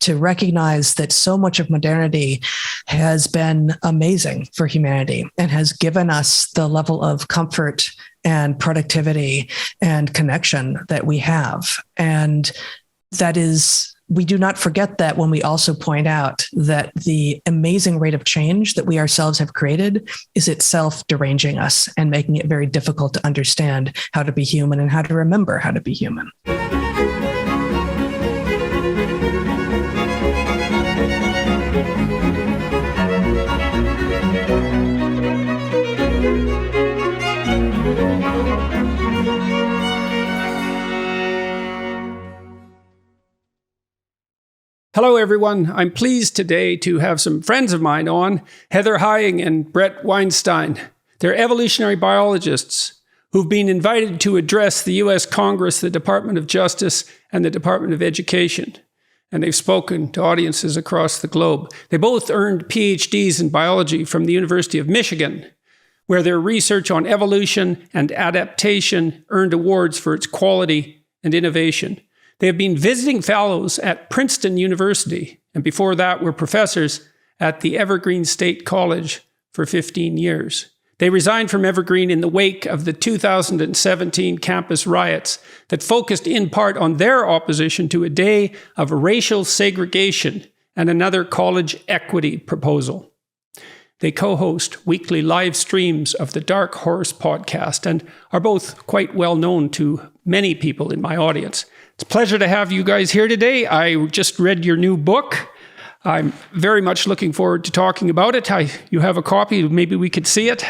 to recognize that so much of modernity has been amazing for humanity and has given us the level of comfort and productivity and connection that we have. And that is, we do not forget that when we also point out that the amazing rate of change that we ourselves have created is itself deranging us and making it very difficult to understand how to be human and how to remember how to be human. Hello, everyone. I'm pleased today to have some friends of mine on, Heather Heying and Bret Weinstein. They're evolutionary biologists who've been invited to address the U.S. Congress, the Department of Justice, and the Department of Education. And they've spoken to audiences across the globe. They both earned PhDs in biology from the University of Michigan, where their research on evolution and adaptation earned awards for its quality and innovation. They have been visiting fellows at Princeton University, and before that were professors at the Evergreen State College for 15 years. They resigned from Evergreen in the wake of the 2017 campus riots that focused in part on their opposition to a day of racial segregation and another college equity proposal. They co-host weekly live streams of the Dark Horse podcast and are both quite well known to many people in my audience. It's a pleasure to have you guys here today. I just read your new book. I'm very much looking forward to talking about it. You have a copy. Maybe we could see it.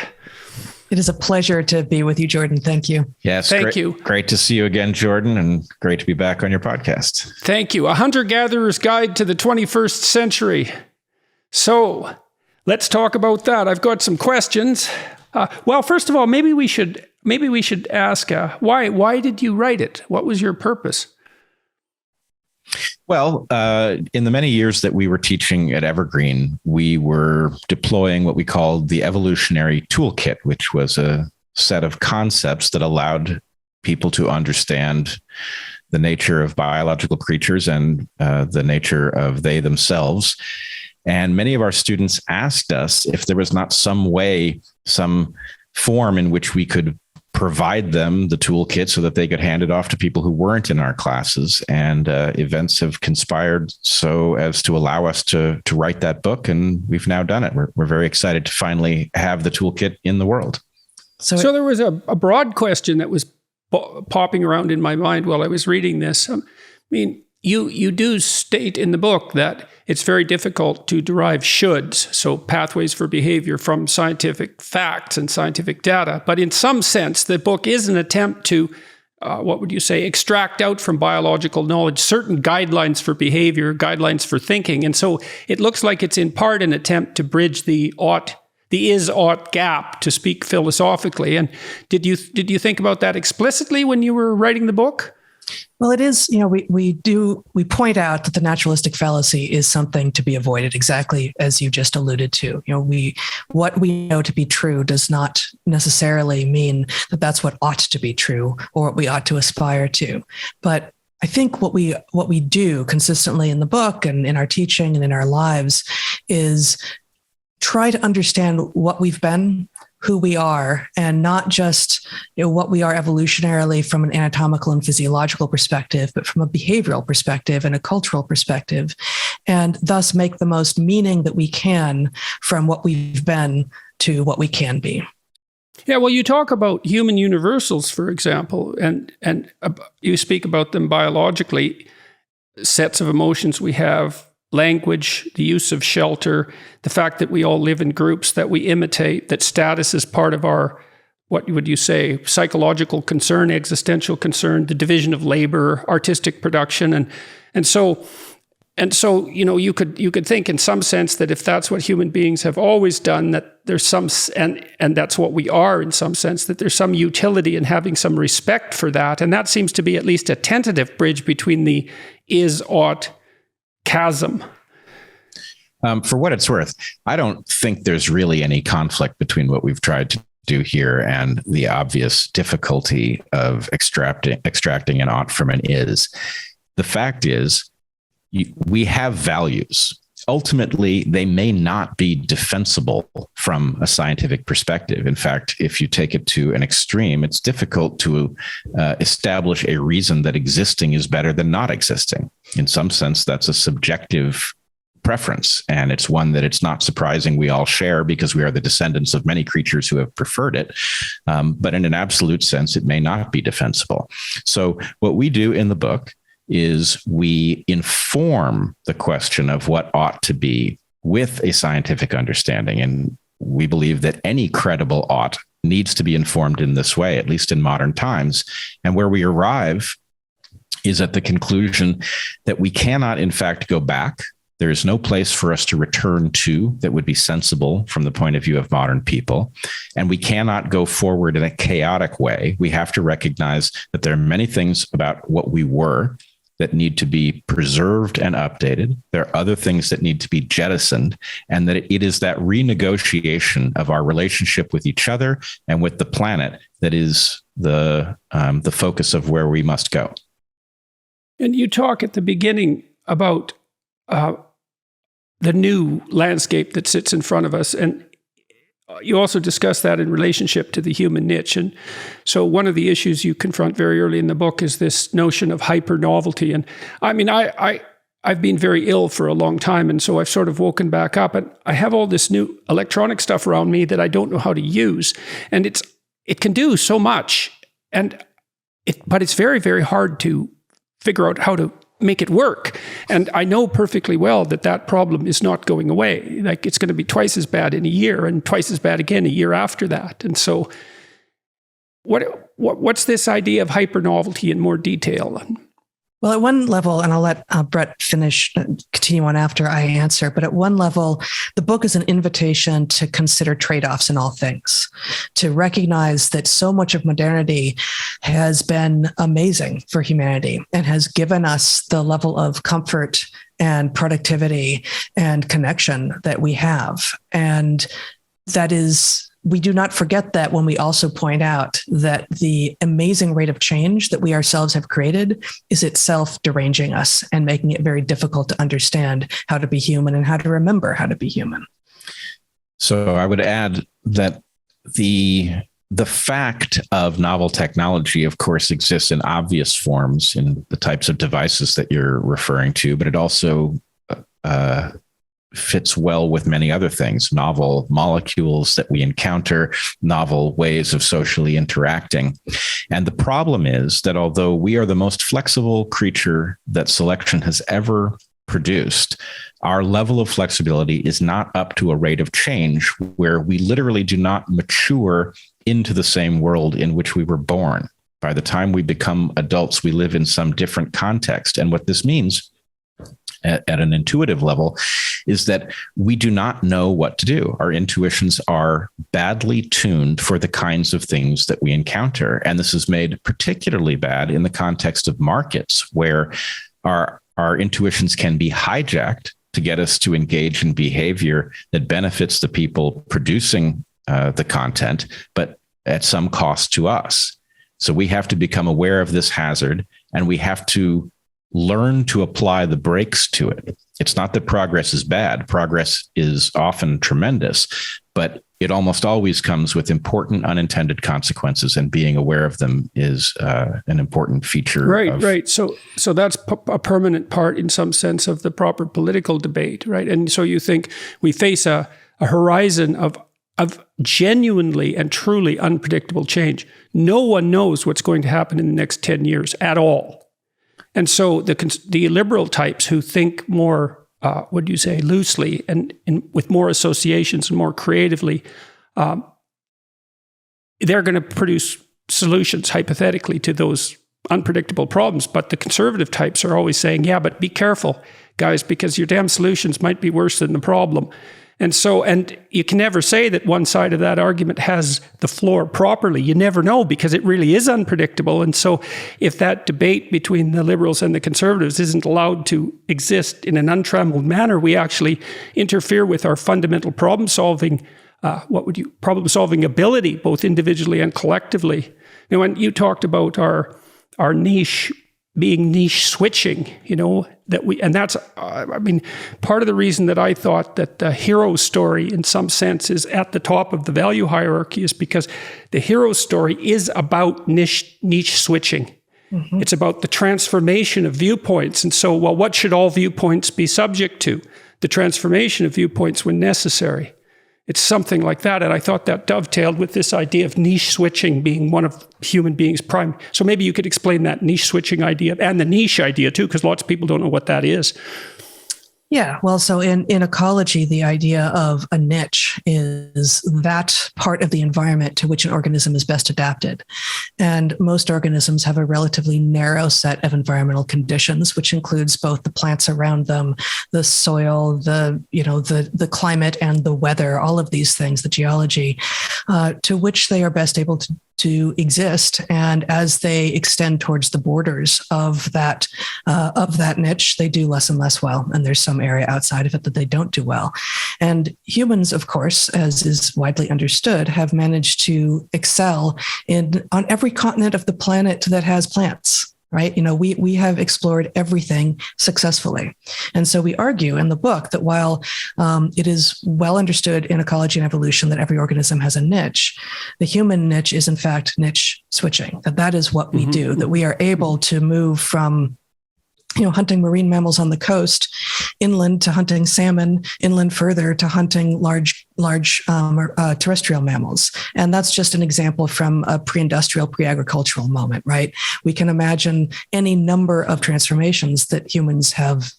It is a pleasure to be with you, Jordan. Thank you. Yes, thank you. Great to see you again, Jordan, and great to be back on your podcast. Thank you. A Hunter-Gatherer's Guide to the 21st Century. So let's talk about that. I've got some questions. Well, first of all, maybe we should ask why did you write it? What was your purpose? Well, in the many years that we were teaching at Evergreen, we were deploying what we called the evolutionary toolkit, which was a set of concepts that allowed people to understand the nature of biological creatures and the nature of they themselves. And many of our students asked us if there was not some way, some form in which we could provide them the toolkit so that they could hand it off to people who weren't in our classes. And events have conspired so as to allow us to write that book. And we've now done it. We're very excited to finally have the toolkit in the world. So there was a broad question that was popping around in my mind while I was reading this. I mean, you do state in the book that it's very difficult to derive shoulds, so pathways for behavior, from scientific facts and scientific data. But in some sense, the book is an attempt to, extract out from biological knowledge certain guidelines for behavior, guidelines for thinking. And so it looks like it's in part an attempt to bridge the is-ought gap, to speak philosophically. And did you think about that explicitly when you were writing the book? Well, it is, we point out that the naturalistic fallacy is something to be avoided, exactly as you just alluded to. What we know to be true does not necessarily mean that that's what ought to be true or what we ought to aspire to. But I think what we do consistently in the book and in our teaching and in our lives is try to understand what we've been, who we are, and not just what we are evolutionarily from an anatomical and physiological perspective, but from a behavioral perspective and a cultural perspective, and thus make the most meaning that we can from what we've been to what we can be. Yeah, well, you talk about human universals, for example, and you speak about them biologically, sets of emotions we have, language, the use of shelter, the fact that we all live in groups that we imitate, that status is part of our, what would you say, psychological concern, existential concern, the division of labor, artistic production. And so you could think in some sense that if that's what human beings have always done, that there's some, and that's what we are in some sense, that there's some utility in having some respect for that. And that seems to be at least a tentative bridge between the is-ought chasm. For what it's worth, I don't think there's really any conflict between what we've tried to do here and the obvious difficulty of extracting an ought from an is. The fact is, we have values. Ultimately, they may not be defensible from a scientific perspective. In fact, if you take it to an extreme, it's difficult to establish a reason that existing is better than not existing. In some sense, that's a subjective preference, and it's one that it's not surprising we all share because we are the descendants of many creatures who have preferred it. But in an absolute sense, it may not be defensible. So what we do in the book is we inform the question of what ought to be with a scientific understanding. And we believe that any credible ought needs to be informed in this way, at least in modern times. And where we arrive is at the conclusion that we cannot, in fact, go back. There is no place for us to return to that would be sensible from the point of view of modern people. And we cannot go forward in a chaotic way. We have to recognize that there are many things about what we were that need to be preserved and updated. There are other things that need to be jettisoned, and that it is that renegotiation of our relationship with each other and with the planet that is the focus of where we must go. And you talk at the beginning about the new landscape that sits in front of us, and you also discuss that in relationship to the human niche. And so one of the issues you confront very early in the book is this notion of hyper novelty. And I mean, I've been very ill for a long time, and so I've sort of woken back up, and I have all this new electronic stuff around me that I don't know how to use. And it can do so much, but it's very, very hard to figure out how to make it work. And I know perfectly well that problem is not going away. Like, it's going to be twice as bad in a year and twice as bad again a year after that. And so what's this idea of hyper novelty in more detail? Well, at one level, and I'll let Brett continue on after I answer, but at one level, the book is an invitation to consider trade-offs in all things, to recognize that so much of modernity has been amazing for humanity and has given us the level of comfort and productivity and connection that we have. And that is, we do not forget that when we also point out that the amazing rate of change that we ourselves have created is itself deranging us and making it very difficult to understand how to be human and how to remember how to be human. So I would add that the fact of novel technology, of course, exists in obvious forms in the types of devices that you're referring to, but it also fits well with many other things, novel molecules that we encounter, novel ways of socially interacting. And the problem is that although we are the most flexible creature that selection has ever produced, our level of flexibility is not up to a rate of change where we literally do not mature into the same world in which we were born. By the time we become adults, we live in some different context. And what this means at an intuitive level is that we do not know what to do. Our intuitions are badly tuned for the kinds of things that we encounter. And this is made particularly bad in the context of markets, where our intuitions can be hijacked to get us to engage in behavior that benefits the people producing the content, but at some cost to us. So we have to become aware of this hazard, and we have to learn to apply the brakes to it. It's not that progress is bad. Progress is often tremendous, but it almost always comes with important unintended consequences, and being aware of them is an important feature. Right. So that's a permanent part, in some sense, of the proper political debate, right? And so you think we face a horizon of genuinely and truly unpredictable change. No one knows what's going to happen in the next 10 years at all. And so the liberal types who think more, loosely and with more associations and more creatively, they're going to produce solutions, hypothetically, to those unpredictable problems. But the conservative types are always saying, yeah, but be careful, guys, because your damn solutions might be worse than the problem. And you can never say that one side of that argument has the floor properly. You never know, because it really is unpredictable. And so if that debate between the liberals and the conservatives isn't allowed to exist in an untrammeled manner, we actually interfere with our fundamental problem-solving ability, both individually and collectively. Now, when you talked about our niche being niche switching, and that's, part of the reason that I thought that the hero story in some sense is at the top of the value hierarchy is because the hero story is about niche switching. Mm-hmm. It's about the transformation of viewpoints. And so, what should all viewpoints be subject to? The transformation of viewpoints when necessary. It's something like that. And I thought that dovetailed with this idea of niche switching being one of human beings' prime. So maybe you could explain that niche switching idea and the niche idea too, because lots of people don't know what that is. Yeah, well, so in ecology, the idea of a niche is that part of the environment to which an organism is best adapted. And most organisms have a relatively narrow set of environmental conditions, which includes both the plants around them, the soil, the climate and the weather, all of these things, the geology, to which they are best able to exist. And as they extend towards the borders of that niche, they do less and less well. And there's some area outside of it that they don't do well. And humans, of course, as is widely understood, have managed to excel on every continent of the planet that has plants. Right? We have explored everything successfully. And so we argue in the book that while it is well understood in ecology and evolution that every organism has a niche, the human niche is in fact niche switching, that is what we do, that we are able to move from hunting marine mammals on the coast, inland to hunting salmon, inland further to hunting large terrestrial mammals. And that's just an example from a pre-industrial, pre-agricultural moment, right? We can imagine any number of transformations that humans have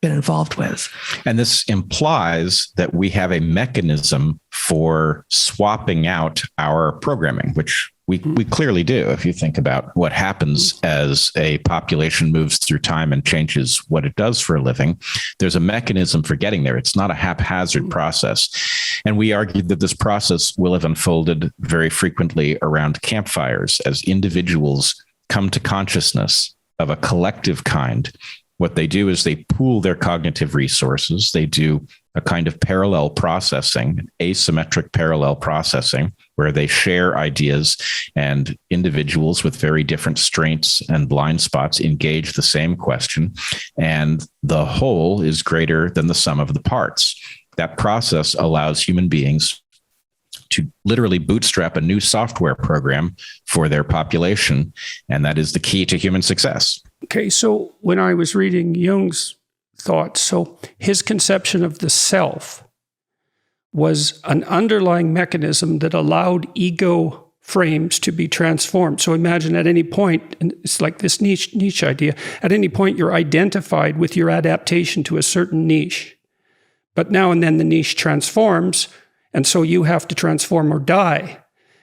been involved with. And this implies that we have a mechanism for swapping out our programming, which we clearly do. If you think about what happens as a population moves through time and changes what it does for a living, there's a mechanism for getting there. It's not a haphazard process. And we argue that this process will have unfolded very frequently around campfires as individuals come to consciousness of a collective kind. What they do is they pool their cognitive resources. They do a kind of parallel processing, asymmetric parallel processing, where they share ideas and individuals with very different strengths and blind spots engage the same question. And the whole is greater than the sum of the parts. That process allows human beings to literally bootstrap a new software program for their population. And that is the key to human success. Okay, so when I was reading Jung's thoughts, so his conception of the self was an underlying mechanism that allowed ego frames to be transformed. So imagine at any point, and it's like this niche idea, at any point you're identified with your adaptation to a certain niche. But now and then the niche transforms, and so you have to transform or die.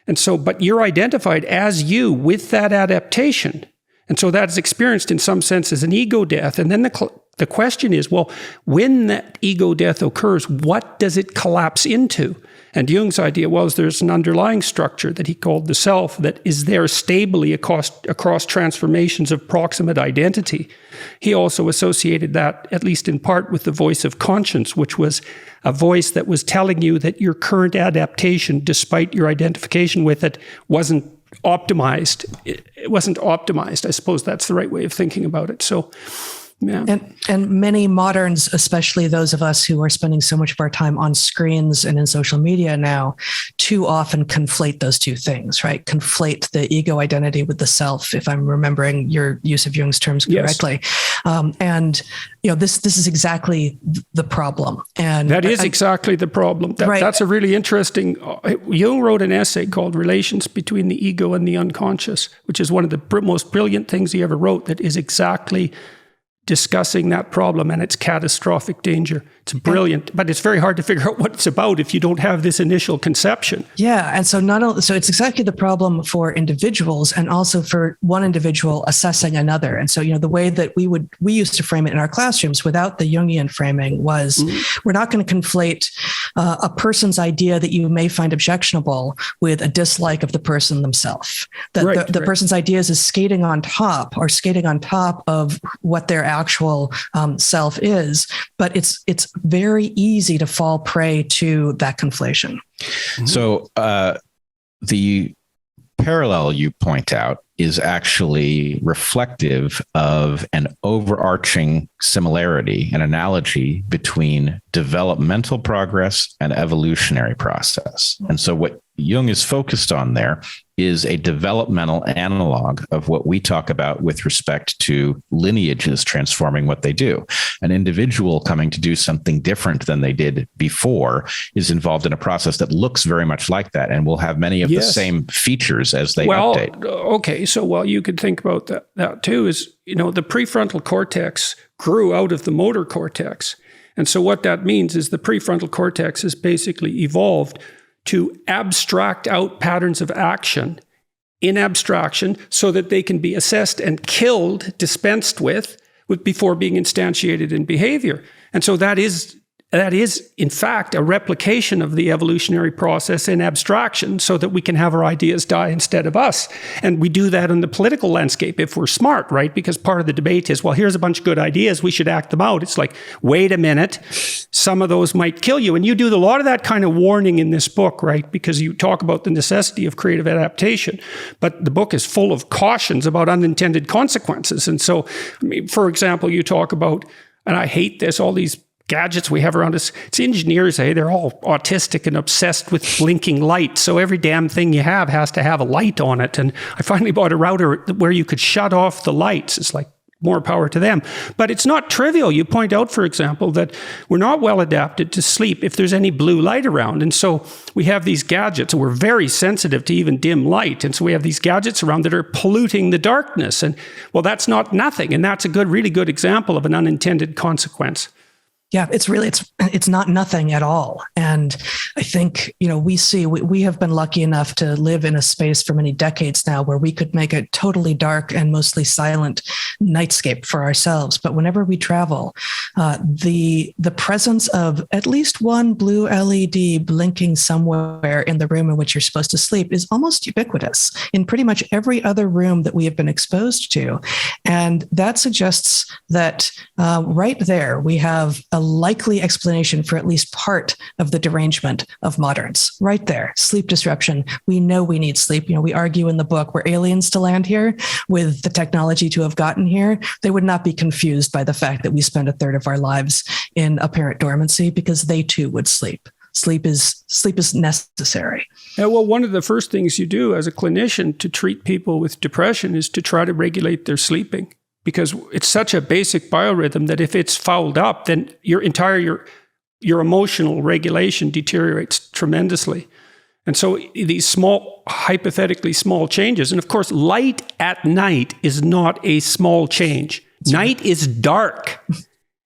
And so, but you're identified as you with that adaptation. And so that's experienced in some sense as an ego death. And then the question is, well, when that ego death occurs, what does it collapse into? And Jung's idea was there's an underlying structure that he called the self that is there stably across transformations of proximate identity. He also associated that, at least in part, with the voice of conscience, which was a voice that was telling you that your current adaptation, despite your identification with it, wasn't optimized. It wasn't optimized. I suppose that's the right way of thinking about it. So, yeah. And many moderns, especially those of us who are spending so much of our time on screens and in social media now, too often conflate those two things, right? Conflate the ego identity with the self, if I'm remembering your use of Jung's terms correctly. Yes. And this is exactly the problem. And that is exactly the problem. Right. That's a really interesting. Jung wrote an essay called "Relations Between the Ego and the Unconscious," which is one of the most brilliant things he ever wrote. That is exactly discussing that problem and its catastrophic danger. It's brilliant, but it's very hard to figure out what it's about if you don't have this initial conception. Yeah, and so so it's exactly the problem for individuals and also for one individual assessing another. And so, the way that we used to frame it in our classrooms without the Jungian framing was we're not going to conflate a person's idea that you may find objectionable with a dislike of the person themselves. The person's ideas is skating on top of what their actual self is, but it's very easy to fall prey to that conflation. So the parallel you point out is actually reflective of an overarching similarity, an analogy between developmental progress and evolutionary process. And so what Jung is focused on there is a developmental analog of what we talk about with respect to lineages transforming what they do. An individual coming to do something different than they did before is involved in a process that looks very much like that and will have many of the same features as they update. Okay. So you could think about that too is, the prefrontal cortex grew out of the motor cortex. And so what that means is the prefrontal cortex has basically evolved to abstract out patterns of action in abstraction so that they can be assessed and killed, dispensed with before being instantiated in behavior. And so that is, in fact, a replication of the evolutionary process in abstraction so that we can have our ideas die instead of us. And we do that in the political landscape if we're smart, right? Because part of the debate is, well, here's a bunch of good ideas, we should act them out. It's like, wait a minute, some of those might kill you. And you do a lot of that kind of warning in this book, right? Because you talk about the necessity of creative adaptation. But the book is full of cautions about unintended consequences. And so, for example, you talk about, and I hate this, all these gadgets we have around us. It's engineers, they're all autistic and obsessed with blinking lights. So every damn thing you have has to have a light on it. And I finally bought a router where you could shut off the lights. It's like, more power to them. But it's not trivial. You point out, for example, that we're not well adapted to sleep if there's any blue light around. And so we have these gadgets, and we're very sensitive to even dim light. And so we have these gadgets around that are polluting the darkness. And well, that's not nothing. And that's a really good example of an unintended consequence. Yeah, it's not nothing at all. And I think, we have been lucky enough to live in a space for many decades now where we could make a totally dark and mostly silent nightscape for ourselves. But whenever we travel, the presence of at least one blue LED blinking somewhere in the room in which you're supposed to sleep is almost ubiquitous in pretty much every other room that we have been exposed to. And that suggests that right there, we have a likely explanation for at least part of the derangement of moderns. Right there, sleep disruption. We know we need sleep. We argue in the book, were aliens to land here with the technology to have gotten here, they would not be confused by the fact that we spend a third of our lives in apparent dormancy because they too would sleep. Sleep is necessary. Yeah, well, one of the first things you do as a clinician to treat people with depression is to try to regulate their sleeping. Because it's such a basic biorhythm that if it's fouled up, then your emotional regulation deteriorates tremendously. And so these hypothetically small changes, and of course, light at night is not a small change. Night is dark.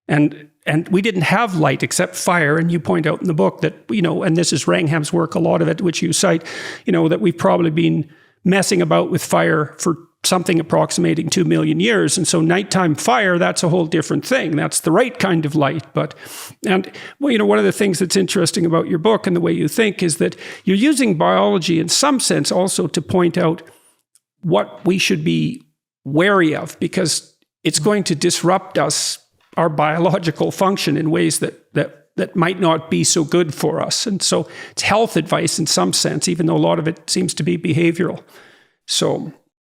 And we didn't have light except fire. And you point out in the book that, and this is Wrangham's work, a lot of it, which you cite, that we've probably been messing about with fire for something approximating 2 million years. And so nighttime fire, that's a whole different thing. That's the right kind of light. One of the things that's interesting about your book and the way you think is that you're using biology in some sense also to point out what we should be wary of, because it's going to disrupt our biological function in ways that might not be so good for us. And so it's health advice in some sense, even though a lot of it seems to be behavioral.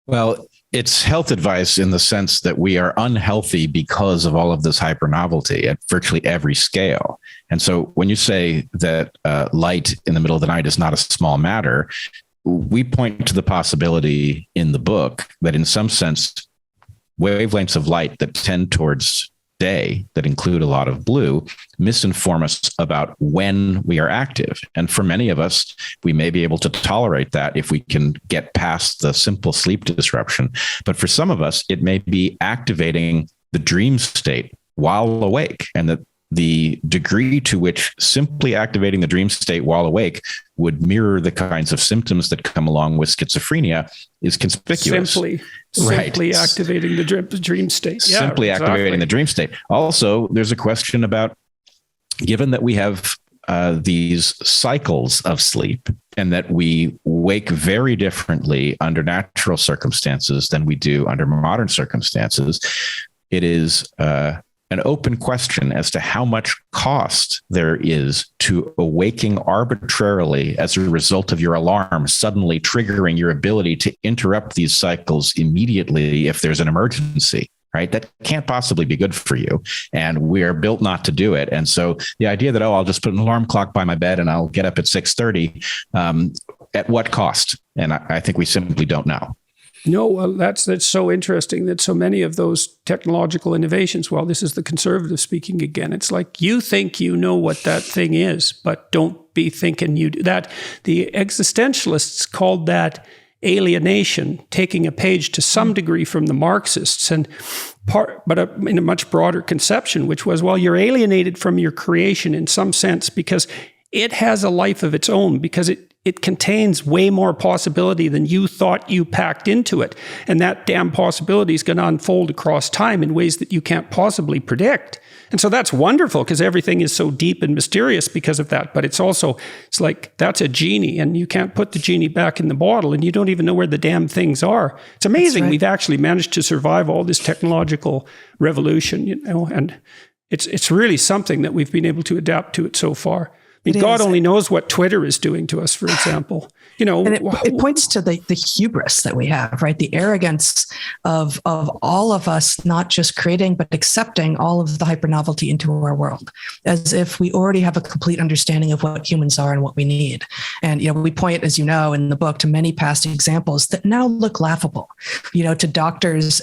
Well, it's health advice in the sense that we are unhealthy because of all of this hypernovelty at virtually every scale. And so when you say that light in the middle of the night is not a small matter, we point to the possibility in the book that in some sense, wavelengths of light that tend towards day, that include a lot of blue, misinform us about when we are active. And for many of us, we may be able to tolerate that if we can get past the simple sleep disruption. But for some of us, it may be activating the dream state while awake, and that the degree to which simply activating the dream state while awake would mirror the kinds of symptoms that come along with schizophrenia is conspicuous. Simply activating the dream state. Yeah, simply activating the dream state. Also, there's a question about, given that we have these cycles of sleep and that we wake very differently under natural circumstances than we do under modern circumstances, it is an open question as to how much cost there is to awaking arbitrarily as a result of your alarm, suddenly triggering your ability to interrupt these cycles immediately if there's an emergency, right? That can't possibly be good for you. And we are built not to do it. And so the idea that, I'll just put an alarm clock by my bed and I'll get up at 6:30, at what cost? And I think we simply don't know. No, well, that's so interesting that so many of those technological innovations, well, this is the conservative speaking again. It's like you think you know what that thing is, but don't be thinking you do that. The existentialists called that alienation, taking a page to some degree from the Marxists, and in a much broader conception, which was, well, you're alienated from your creation in some sense because it has a life of its own, because it contains way more possibility than you thought you packed into it. And that damn possibility is going to unfold across time in ways that you can't possibly predict. And so that's wonderful because everything is so deep and mysterious because of that. But it's like that's a genie and you can't put the genie back in the bottle and you don't even know where the damn things are. It's amazing. Right. We've actually managed to survive all this technological revolution, and it's really something that we've been able to adapt to it so far. I mean, God only knows what Twitter is doing to us, for example. And it points to the hubris that we have, right? The arrogance of all of us, not just creating, but accepting all of the hypernovelty into our world, as if we already have a complete understanding of what humans are and what we need. And, we point, as you know, in the book to many past examples that now look laughable, to doctors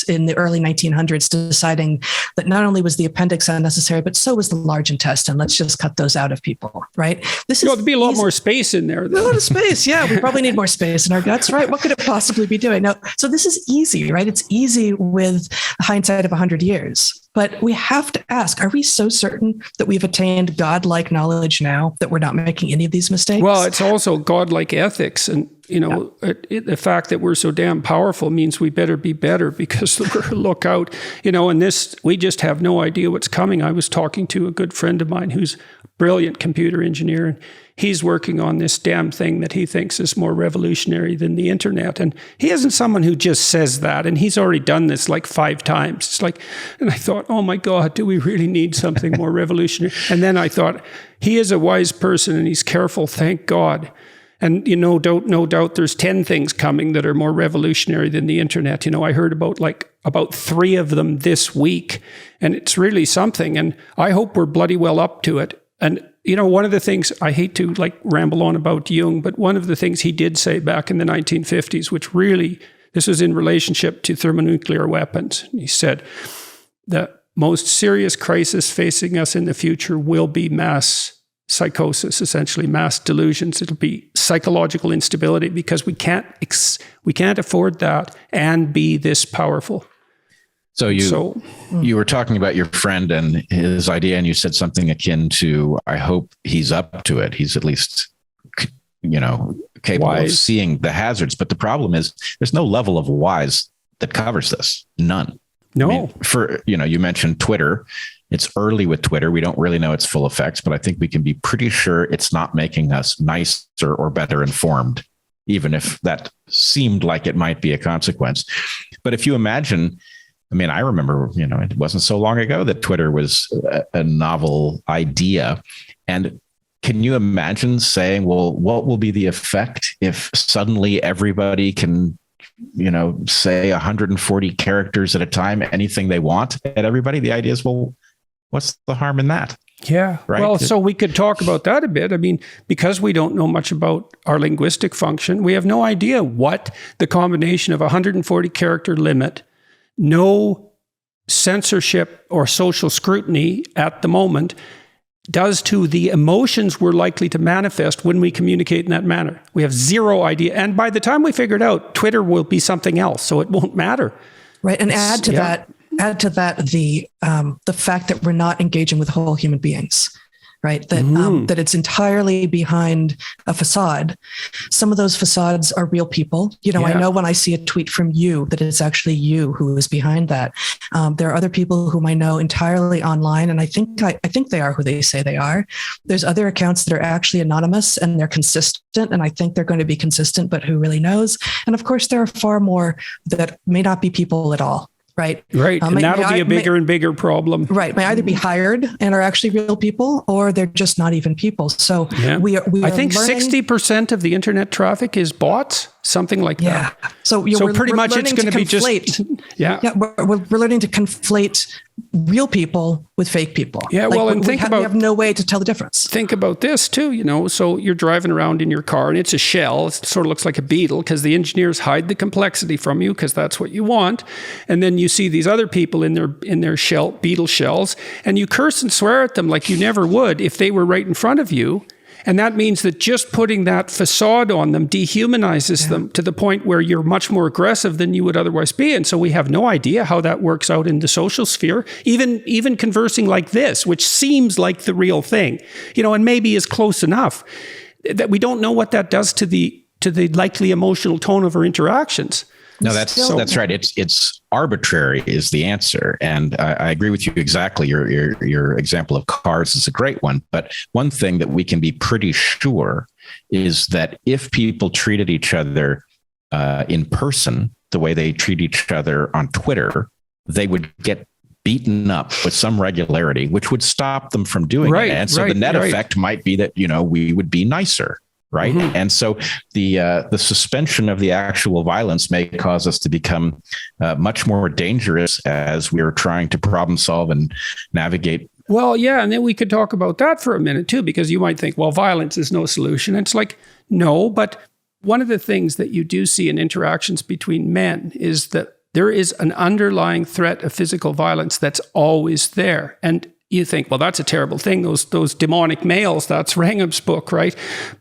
in the early 1900s deciding that not only was the appendix unnecessary, but so was the large intestine. Let's just cut those out of people, right? There'd be a lot more space in there. A lot of space. Yeah, we probably need more space in our guts, right? What could it possibly be doing? No, so this is easy, right? It's easy with hindsight of 100 years. But we have to ask, are we so certain that we've attained godlike knowledge now that we're not making any of these mistakes? Well, it's also godlike ethics. And, the fact that we're so damn powerful means we better be better because look out, and we just have no idea what's coming. I was talking to a good friend of mine who's a brilliant computer engineer, and he's working on this damn thing that he thinks is more revolutionary than the internet. And he isn't someone who just says that. And he's already done this like 5 times. It's like, and I thought, oh my God, do we really need something more revolutionary? And then I thought, he is a wise person and he's careful, thank God. And, no doubt there's 10 things coming that are more revolutionary than the internet. I heard about 3 of them this week, and it's really something. And I hope we're bloody well up to it. And, one of the things, I hate to ramble on about Jung, but one of the things he did say back in the 1950s, which really, this was in relationship to thermonuclear weapons. He said, the most serious crisis facing us in the future will be mass psychosis, essentially mass delusions. It'll be psychological instability because we can't afford that and be this powerful. So you were talking about your friend and his idea, and you said something akin to, I hope he's up to it. He's at least, capable of seeing the hazards. But the problem is there's no level of wise that covers this. None. No. You mentioned Twitter. It's early with Twitter. We don't really know its full effects, but I think we can be pretty sure it's not making us nicer or better informed, even if that seemed like it might be a consequence. But if you imagine, I remember, it wasn't so long ago that Twitter was a novel idea. And can you imagine saying, well, what will be the effect if suddenly everybody can, say 140 characters at a time, anything they want at everybody? The idea is, well, what's the harm in that? Yeah. Right. Well, so we could talk about that a bit. Because we don't know much about our linguistic function, we have no idea what the combination of 140 character limit, no censorship or social scrutiny at the moment, does to the emotions we're likely to manifest when we communicate in that manner. We have zero idea. And by the time we figure it out, Twitter will be something else, so it won't matter. Right. And add to that the fact that we're not engaging with whole human beings. Right. That it's entirely behind a facade. Some of those facades are real people. I know when I see a tweet from you that it's actually you who is behind that. There are other people whom I know entirely online, and I think they are who they say they are. There's other accounts that are actually anonymous and they're consistent, and I think they're going to be consistent, but who really knows? And of course, there are far more that may not be people at all. right? Right. And that'll be a bigger and bigger problem. Right. May either be hired and are actually real people, or they're just not even people. So I think 60% of the internet traffic is bots, something like that. So pretty much it's going to be just, we're learning to conflate real people with fake people. Yeah. Well, and we have no way to tell the difference. Think about this too, so you're driving around in your car and it's a shell. It sort of looks like a beetle because the engineers hide the complexity from you because that's what you want. And then you see these other people in their beetle shells, and you curse and swear at them like you never would if they were right in front of you. And that means that just putting that facade on them dehumanizes them to the point where you're much more aggressive than you would otherwise be. And so we have no idea how that works out in the social sphere, even conversing like this, which seems like the real thing, and maybe is close enough that we don't know what that does to the likely emotional tone of our interactions. No, that's right. It's arbitrary is the answer. And I agree with you exactly. Your example of cars is a great one. But one thing that we can be pretty sure is that if people treated each other in person the way they treat each other on Twitter, they would get beaten up with some regularity, which would stop them from doing it. And so the net effect might be that, we would be nicer. Right. Mm-hmm. And so the suspension of the actual violence may cause us to become much more dangerous as we're trying to problem solve and navigate. Well, yeah. And then we could talk about that for a minute, too, because you might think, well, violence is no solution. It's like, no. But one of the things that you do see in interactions between men is that there is an underlying threat of physical violence that's always there. And you think, well, that's a terrible thing. Those demonic males, that's Wrangham's book, right?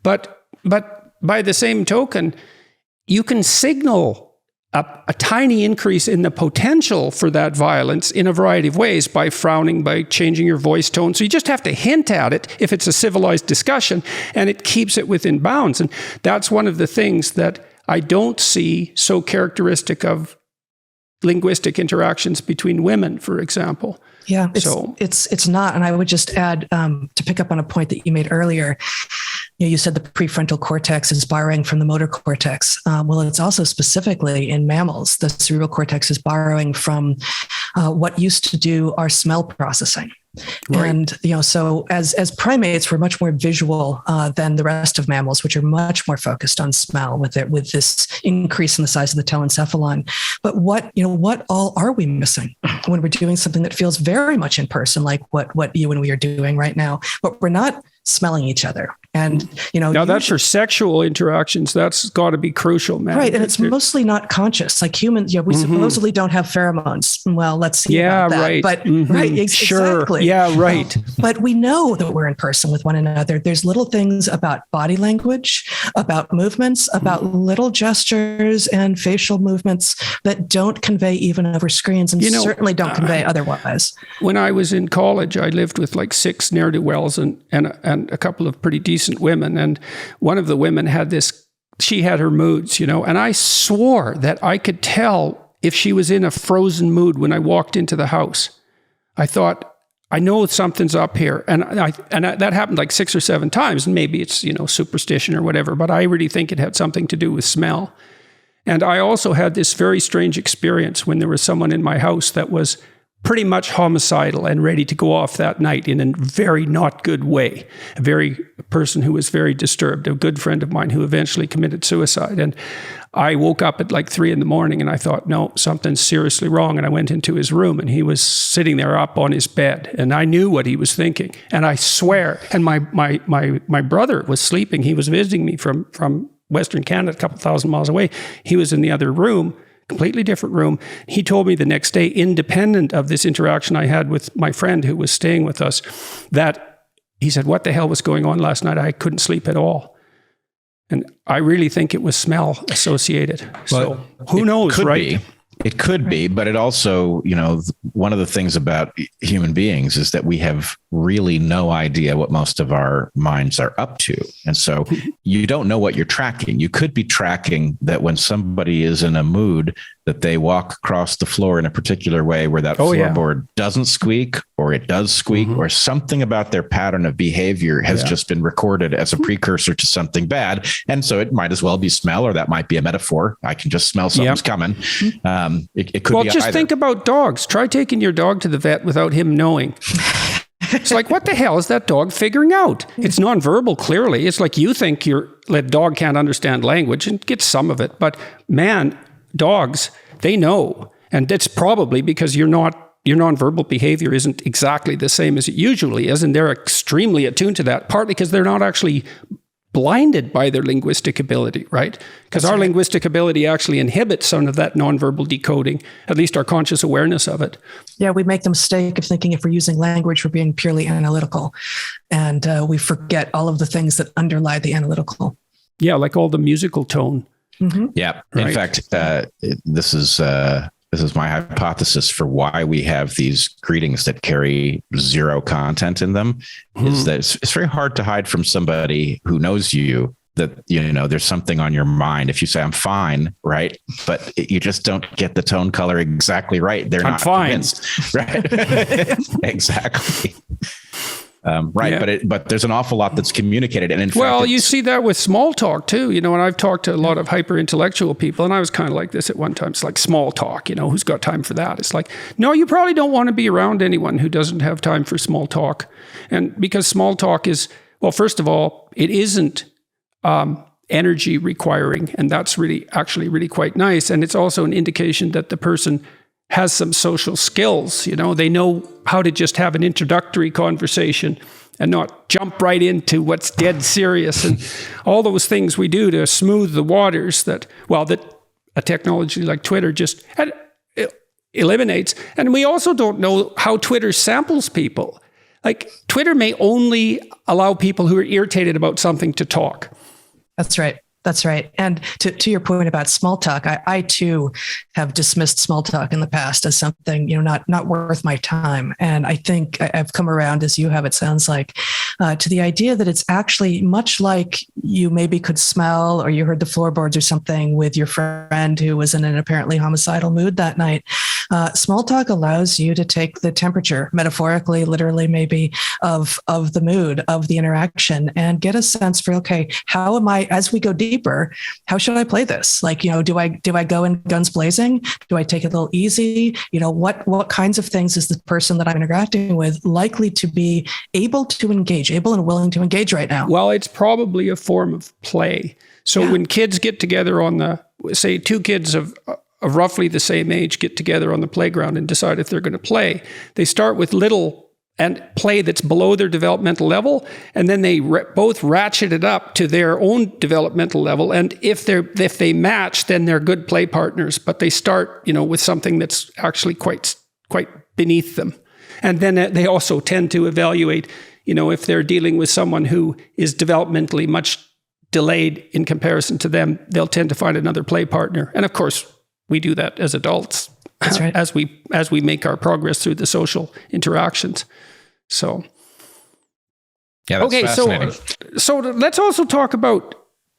But by the same token, you can signal a tiny increase in the potential for that violence in a variety of ways, by frowning, by changing your voice tone. So you just have to hint at it if it's a civilized discussion, and it keeps it within bounds. And that's one of the things that I don't see so characteristic of linguistic interactions between women, for example. Yeah, it's not. And I would just add, to pick up on a point that you made earlier, you said the prefrontal cortex is borrowing from the motor cortex. Well, it's also specifically in mammals, the cerebral cortex is borrowing from what used to do our smell processing. Right. And, so as primates, we're much more visual than the rest of mammals, which are much more focused on smell with this increase in the size of the telencephalon. But what all are we missing when we're doing something that feels very much in person, like what you and we are doing right now, but we're not smelling each other. And, now that's for sexual interactions. That's got to be crucial, man. Right. And it's mostly not conscious. Like humans, we supposedly don't have pheromones. Well, let's see about that. Right. But Sure. Exactly. Yeah, right. But we know that we're in person with one another. There's little things about body language, about movements, about little gestures and facial movements that don't convey even over screens, and certainly don't convey otherwise. When I was in college, I lived with like 6 ne'er-do-wells and a couple of pretty decent women. And one of the women she had her moods, and I swore that I could tell if she was in a frozen mood when I walked into the house. I thought, I know something's up here. And that happened like 6 or 7 times. And maybe it's, superstition or whatever, but I really think it had something to do with smell. And I also had this very strange experience when there was someone in my house that was pretty much homicidal and ready to go off that night in a very not good way. A person who was very disturbed, a good friend of mine who eventually committed suicide. And I woke up at like 3 a.m. and I thought, no, something's seriously wrong. And I went into his room and he was sitting there up on his bed, and I knew what he was thinking. And I swear, and my brother was sleeping. He was visiting me from Western Canada, a couple thousand miles away. He was in the other room, completely different room. He told me the next day, independent of this interaction I had with my friend who was staying with us, that he said, what the hell was going on last night? I couldn't sleep at all. And I really think it was smell associated. So who knows, right? It could be, but it also, one of the things about human beings is that we have really no idea what most of our minds are up to. And so you don't know what you're tracking. You could be tracking that when somebody is in a mood, that they walk across the floor in a particular way where that floorboard doesn't squeak, or it does squeak, or something about their pattern of behavior has just been recorded as a precursor to something bad. And so it might as well be smell, or that might be a metaphor. I can just smell something's coming. It could be just either. think about dogs. Try taking your dog to the vet without him knowing. It's like, what the hell is that dog figuring out? It's nonverbal, clearly. It's like you think that dog can't understand language, and get some of it. But man, dogs, they know. And it's probably because your nonverbal behavior isn't exactly the same as it usually is. And they're extremely attuned to that, partly because they're not actually blinded by their linguistic ability, right? Because our linguistic ability actually inhibits some of that nonverbal decoding, at least our conscious awareness of it. Yeah, we make the mistake of thinking if we're using language, we're being purely analytical. And we forget all of the things that underlie the analytical. Yeah, like all the musical tone. Mm-hmm. Yeah. Right. In fact, this is my hypothesis for why we have these greetings that carry zero content in them. Is that it's very hard to hide from somebody who knows you that, there's something on your mind. If you say, I'm fine, right? But you just don't get the tone color exactly right. They're not fine. Convinced. Right. Exactly. Right. Yeah. But there's an awful lot that's communicated. And in fact, you see that with small talk too, and I've talked to a lot of hyper intellectual people, and I was kind of like this at one time. It's like small talk, who's got time for that? It's like, no, you probably don't want to be around anyone who doesn't have time for small talk. And because small talk is, well, first of all, it isn't energy requiring. And that's actually really quite nice. And it's also an indication that the person has some social skills. They know how to just have an introductory conversation and not jump right into what's dead serious, and all those things we do to smooth the waters that a technology like Twitter just eliminates. And we also don't know how Twitter samples people. Like, Twitter may only allow people who are irritated about something to talk. That's right. That's right. And to your point about small talk, I too have dismissed small talk in the past as something, not worth my time. And I think I've come around, as you have, it sounds like, to the idea that it's actually much like you maybe could smell, or you heard the floorboards or something with your friend who was in an apparently homicidal mood that night. Small talk allows you to take the temperature, metaphorically, literally, maybe, of the mood, of the interaction, and get a sense for, okay, how am I, as we go deeper, how should I play this? Like, do I go in guns blazing? Do I take it a little easy? What kinds of things is the person that I'm interacting with likely to be able and willing to engage right now? Well, it's probably a form of play. So when kids get together say two kids of roughly the same age get together on the playground and decide if they're going to play, they start with little and play that's below their developmental level, and then they both ratchet it up to their own developmental level. And if they match, then they're good play partners. But they start, with something that's actually quite beneath them. And then they also tend to evaluate, if they're dealing with someone who is developmentally much delayed in comparison to them, they'll tend to find another play partner. And of course, we do that as adults. That's right. As we make our progress through the social interactions. So, yeah, that's fascinating. So let's also talk about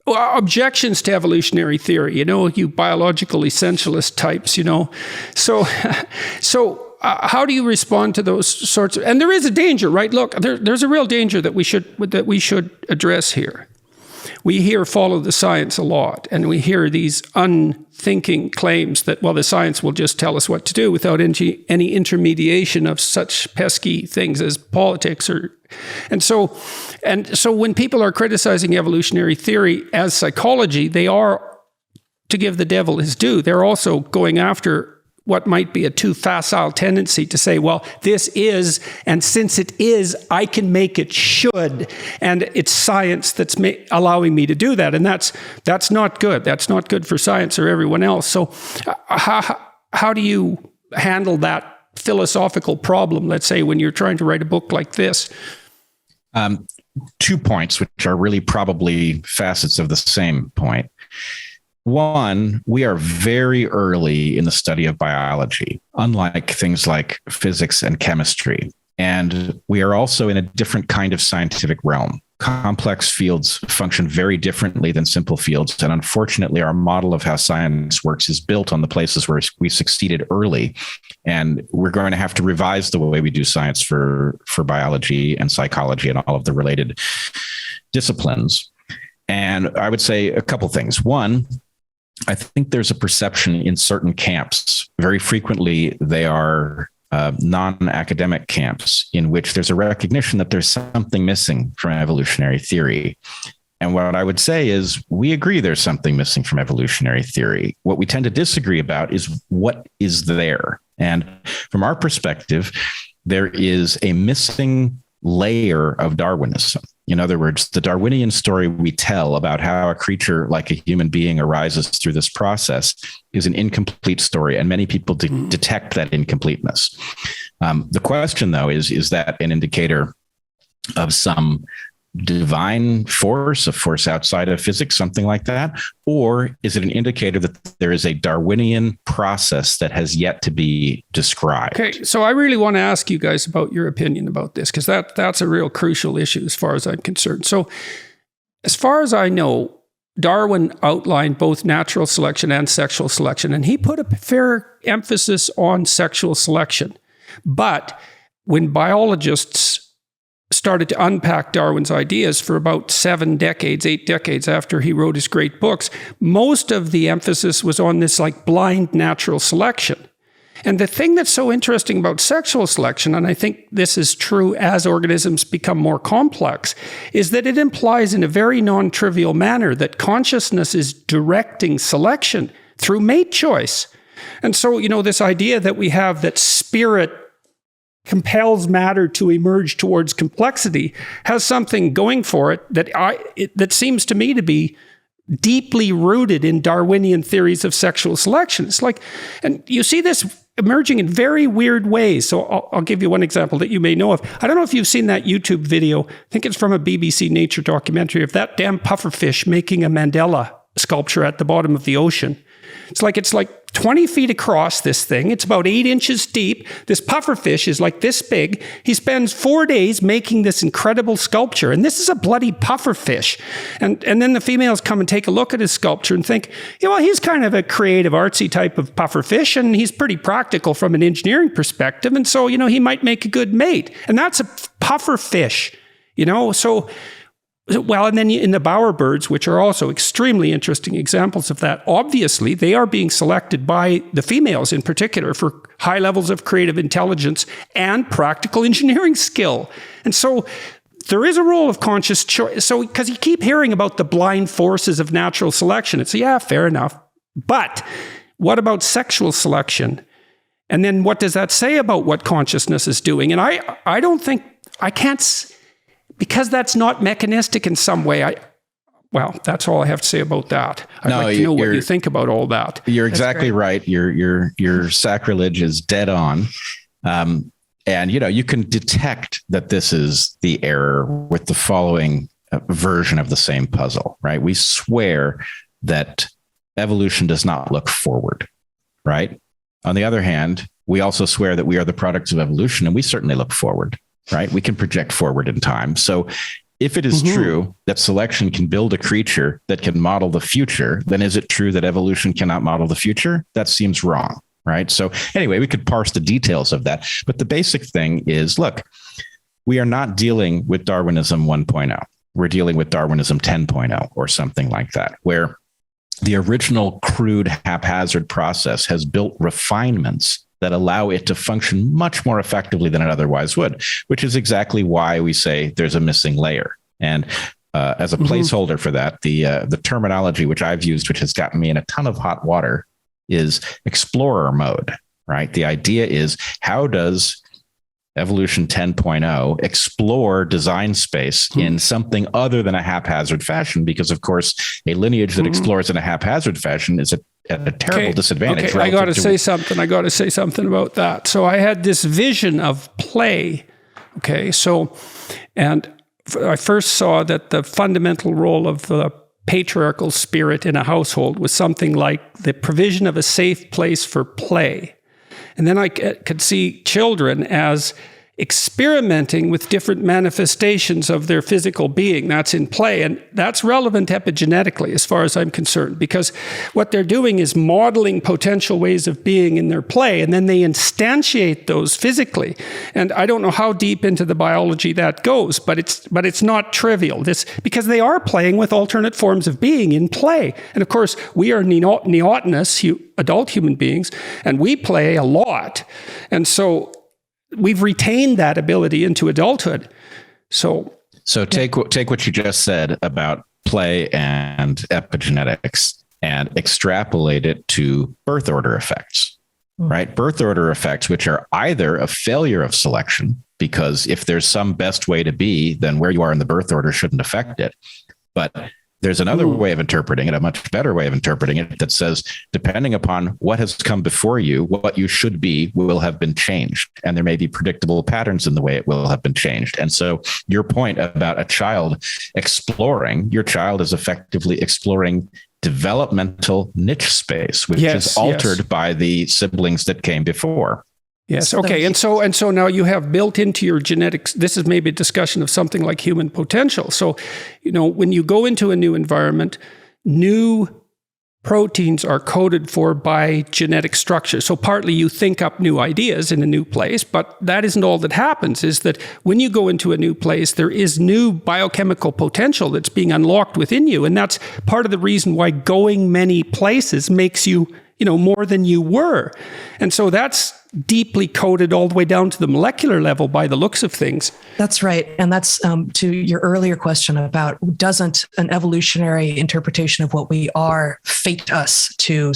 objections to evolutionary theory. You biological essentialist types. So how do you respond to those sorts of? And there is a danger, right? Look, there's a real danger that we should address here. We hear follow the science a lot, and we hear these unthinking claims that, the science will just tell us what to do without any intermediation of such pesky things as politics. And so when people are criticizing evolutionary theory as psychology, they are, to give the devil his due, they're also going after what might be a too facile tendency to say, this is, and since it is, I can make it should, and it's science that's allowing me to do that, and that's not good. That's not good for science or everyone else. So how do you handle that philosophical problem, let's say, when you're trying to write a book like this? 2 points, which are really probably facets of the same point. One, we are very early in the study of biology, unlike things like physics and chemistry. And we are also in a different kind of scientific realm. complex fields function very differently than simple fields. And unfortunately, our model of how science works is built on the places where we succeeded early. And we're going to have to revise the way we do science for biology and psychology and all of the related disciplines. And I would say a couple things. One, I think there's a perception in certain camps, very frequently they are non-academic camps, in which there's a recognition that there's something missing from evolutionary theory. And what I would say is we agree there's something missing from evolutionary theory. What we tend to disagree about is what is there. And from our perspective, there is a missing layer of Darwinism. In other words, the Darwinian story we tell about how a creature like a human being arises through this process is an incomplete story, and many people detect that incompleteness. The question, though, is that an indicator of some divine force, a force outside of physics, something like that? Or is it an indicator that there is a Darwinian process that has yet to be described? Okay, so I really want to ask you guys about your opinion about this, because that's a real crucial issue as far as I'm concerned. So as far as I know, Darwin outlined both natural selection and sexual selection, and he put a fair emphasis on sexual selection. But when biologists started to unpack Darwin's ideas for about 8 decades after he wrote his great books, most of the emphasis was on this like blind natural selection. And the thing that's so interesting about sexual selection, and I think this is true as organisms become more complex, is that it implies in a very non-trivial manner that consciousness is directing selection through mate choice. And so, this idea that we have that spirit compels matter to emerge towards complexity has something going for it that seems to me to be deeply rooted in Darwinian theories of sexual selection. It's like, and you see this emerging in very weird ways. So I'll give you one example that you may know of. I don't know if you've seen that YouTube video. I think it's from a BBC Nature documentary of that damn pufferfish making a Mandela sculpture at the bottom of the ocean. It's like 20 feet across, this thing. It's about 8 inches deep. This pufferfish is like this big. He spends 4 days making this incredible sculpture. And this is a bloody pufferfish. And then the females come and take a look at his sculpture and think, he's kind of a creative, artsy type of pufferfish, and he's pretty practical from an engineering perspective. And so, he might make a good mate. And that's a pufferfish, so... Well, and then in the bowerbirds, which are also extremely interesting examples of that, obviously they are being selected by the females in particular for high levels of creative intelligence and practical engineering skill. And so there is a role of conscious choice. So, because you keep hearing about the blind forces of natural selection, it's, yeah, fair enough. But what about sexual selection? And then what does that say about what consciousness is doing? And I don't think, I can't... Because that's not mechanistic in some way. That's all I have to say about that. I'd like to know what you think about all that. You're exactly right. Your sacrilege is dead on. And you can detect that this is the error with the following version of the same puzzle, right? We swear that evolution does not look forward, right? On the other hand, we also swear that we are the products of evolution, and we certainly look forward. Right? We can project forward in time. So if it is true that selection can build a creature that can model the future, then is it true that evolution cannot model the future? That seems wrong, right? So anyway, we could parse the details of that. But the basic thing is, look, we are not dealing with Darwinism 1.0. We're dealing with Darwinism 10.0 or something like that, where the original crude haphazard process has built refinements that allow it to function much more effectively than it otherwise would, which is exactly why we say there's a missing layer. And as a placeholder for that, the terminology which I've used, which has gotten me in a ton of hot water, is explorer mode, right? The idea is, how does Evolution 10.0 explore design space in something other than a haphazard fashion? Because, of course, a lineage that explores in a haphazard fashion is at a terrible disadvantage. Okay, I got to say something. I got to say something about that. So I had this vision of play. Okay, and I first saw that the fundamental role of the patriarchal spirit in a household was something like the provision of a safe place for play. And then I could see children as experimenting with different manifestations of their physical being. That's in play. And that's relevant epigenetically, as far as I'm concerned, because what they're doing is modeling potential ways of being in their play, and then they instantiate those physically. And I don't know how deep into the biology that goes, but it's not trivial. Because they are playing with alternate forms of being in play. And of course, we are neotenous, adult human beings, and we play a lot. And so we've retained that ability into adulthood. So take what you just said about play and epigenetics and extrapolate it to birth order effects, right? Birth order effects, which are either a failure of selection, because if there's some best way to be, then where you are in the birth order shouldn't affect it. But there's another way of interpreting it, a much better way of interpreting it, that says, depending upon what has come before you, what you should be will have been changed. And there may be predictable patterns in the way it will have been changed. And so your point about a child exploring, your child is effectively exploring developmental niche space, which is altered by the siblings that came before. Yes. Okay. And so now you have built into your genetics, this is maybe a discussion of something like human potential. So, when you go into a new environment, new proteins are coded for by genetic structure. So partly you think up new ideas in a new place, but that isn't all that happens, is that when you go into a new place, there is new biochemical potential that's being unlocked within you. And that's part of the reason why going many places makes you, more than you were. And so that's deeply coded all the way down to the molecular level by the looks of things. That's right. And that's to your earlier question about, doesn't an evolutionary interpretation of what we are fate us to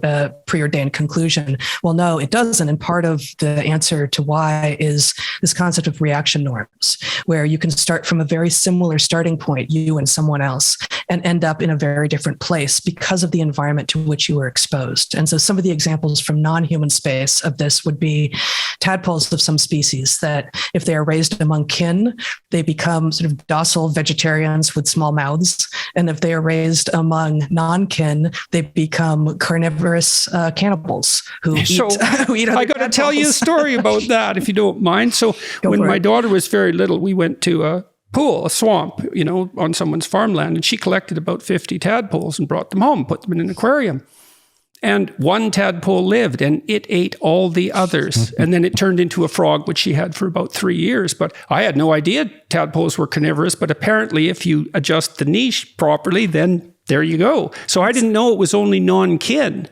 a preordained conclusion? Well, no, it doesn't. And part of the answer to why is this concept of reaction norms, where you can start from a very similar starting point, you and someone else, and end up in a very different place because of the environment to which you were exposed. And so some of the examples from non-human space of this would be tadpoles of some species that, if they are raised among kin, they become sort of docile vegetarians with small mouths. And if they are raised among non-kin, they become carnivorous cannibals who eat other I got to tell you a story about that, if you don't mind. So when my daughter was very little, we went to a swamp, on someone's farmland, and she collected about 50 tadpoles and brought them home, put them in an aquarium. And one tadpole lived, and it ate all the others. And then it turned into a frog, which she had for about 3 years. But I had no idea tadpoles were carnivorous. But apparently, if you adjust the niche properly, then there you go. So I didn't know it was only non-kin.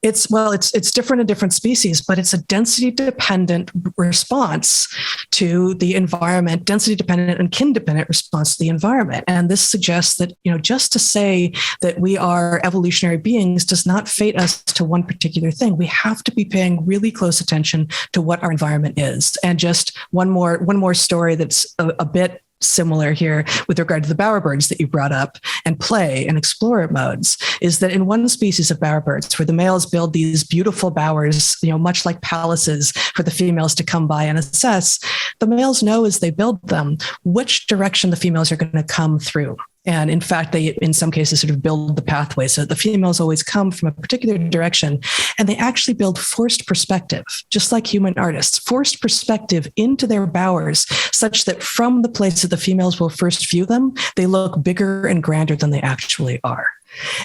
It's different in different species, but it's a density-dependent response to the environment, density-dependent and kin-dependent response to the environment. And this suggests that, just to say that we are evolutionary beings does not fate us to one particular thing. We have to be paying really close attention to what our environment is. And just one more story that's a bit similar here with regard to the bowerbirds that you brought up and play and explorer modes, is that in one species of bowerbirds where the males build these beautiful bowers, much like palaces for the females to come by and assess, the males know as they build them which direction the females are going to come through. And in fact, they, in some cases, sort of build the pathway. So the females always come from a particular direction, and they actually build forced perspective, just like human artists, forced perspective into their bowers, such that from the place that the females will first view them, they look bigger and grander than they actually are.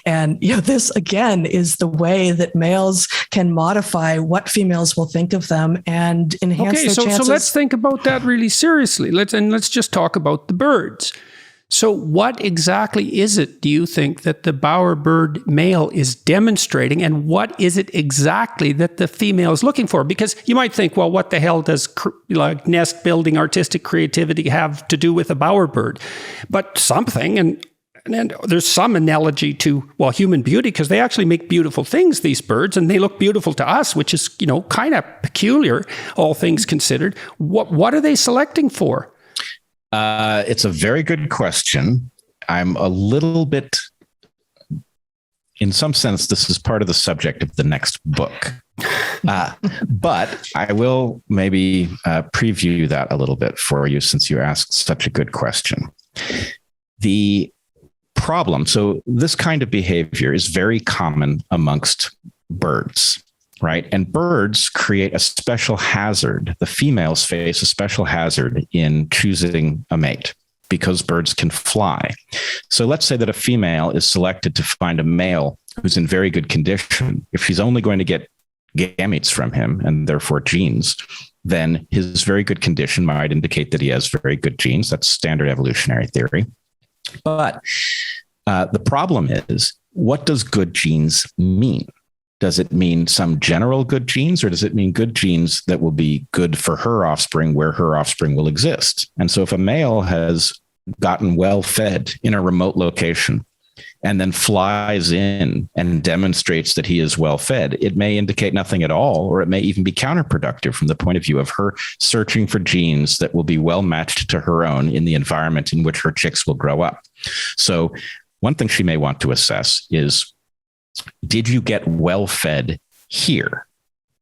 And this again is the way that males can modify what females will think of them and enhance their chances. So let's think about that really seriously. Let's just talk about the birds. So what exactly is it, do you think, that the bowerbird male is demonstrating, and what is it exactly that the female is looking for? Because you might think, well, what the hell does nest building, artistic creativity have to do with a bowerbird? But something, and there's some analogy to, human beauty, because they actually make beautiful things, these birds, and they look beautiful to us, which is, kind of peculiar, all things considered. What are they selecting for? It's a very good question. I'm a little bit, in some sense, this is part of the subject of the next book. But I will maybe preview that a little bit for you, since you asked such a good question. The problem, so this kind of behavior is very common amongst birds. right? And birds create a special hazard. The females face a special hazard in choosing a mate because birds can fly. So let's say that a female is selected to find a male who's in very good condition. If she's only going to get gametes from him and therefore genes, then his very good condition might indicate that he has very good genes. That's standard evolutionary theory. But the problem is, what does good genes mean? Does it mean some general good genes, or does it mean good genes that will be good for her offspring where her offspring will exist? And so if a male has gotten well fed in a remote location and then flies in and demonstrates that he is well fed, it may indicate nothing at all, or it may even be counterproductive from the point of view of her searching for genes that will be well matched to her own in the environment in which her chicks will grow up. So one thing she may want to assess is, did you get well fed here?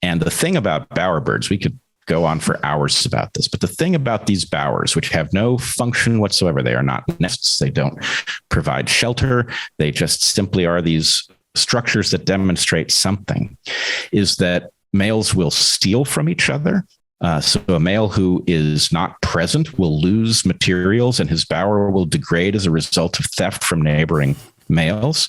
And the thing about bowerbirds, we could go on for hours about this, but the thing about these bowers, which have no function whatsoever, they are not nests, they don't provide shelter, they just simply are these structures that demonstrate something, is that males will steal from each other. So a male who is not present will lose materials and his bower will degrade as a result of theft from neighboring males.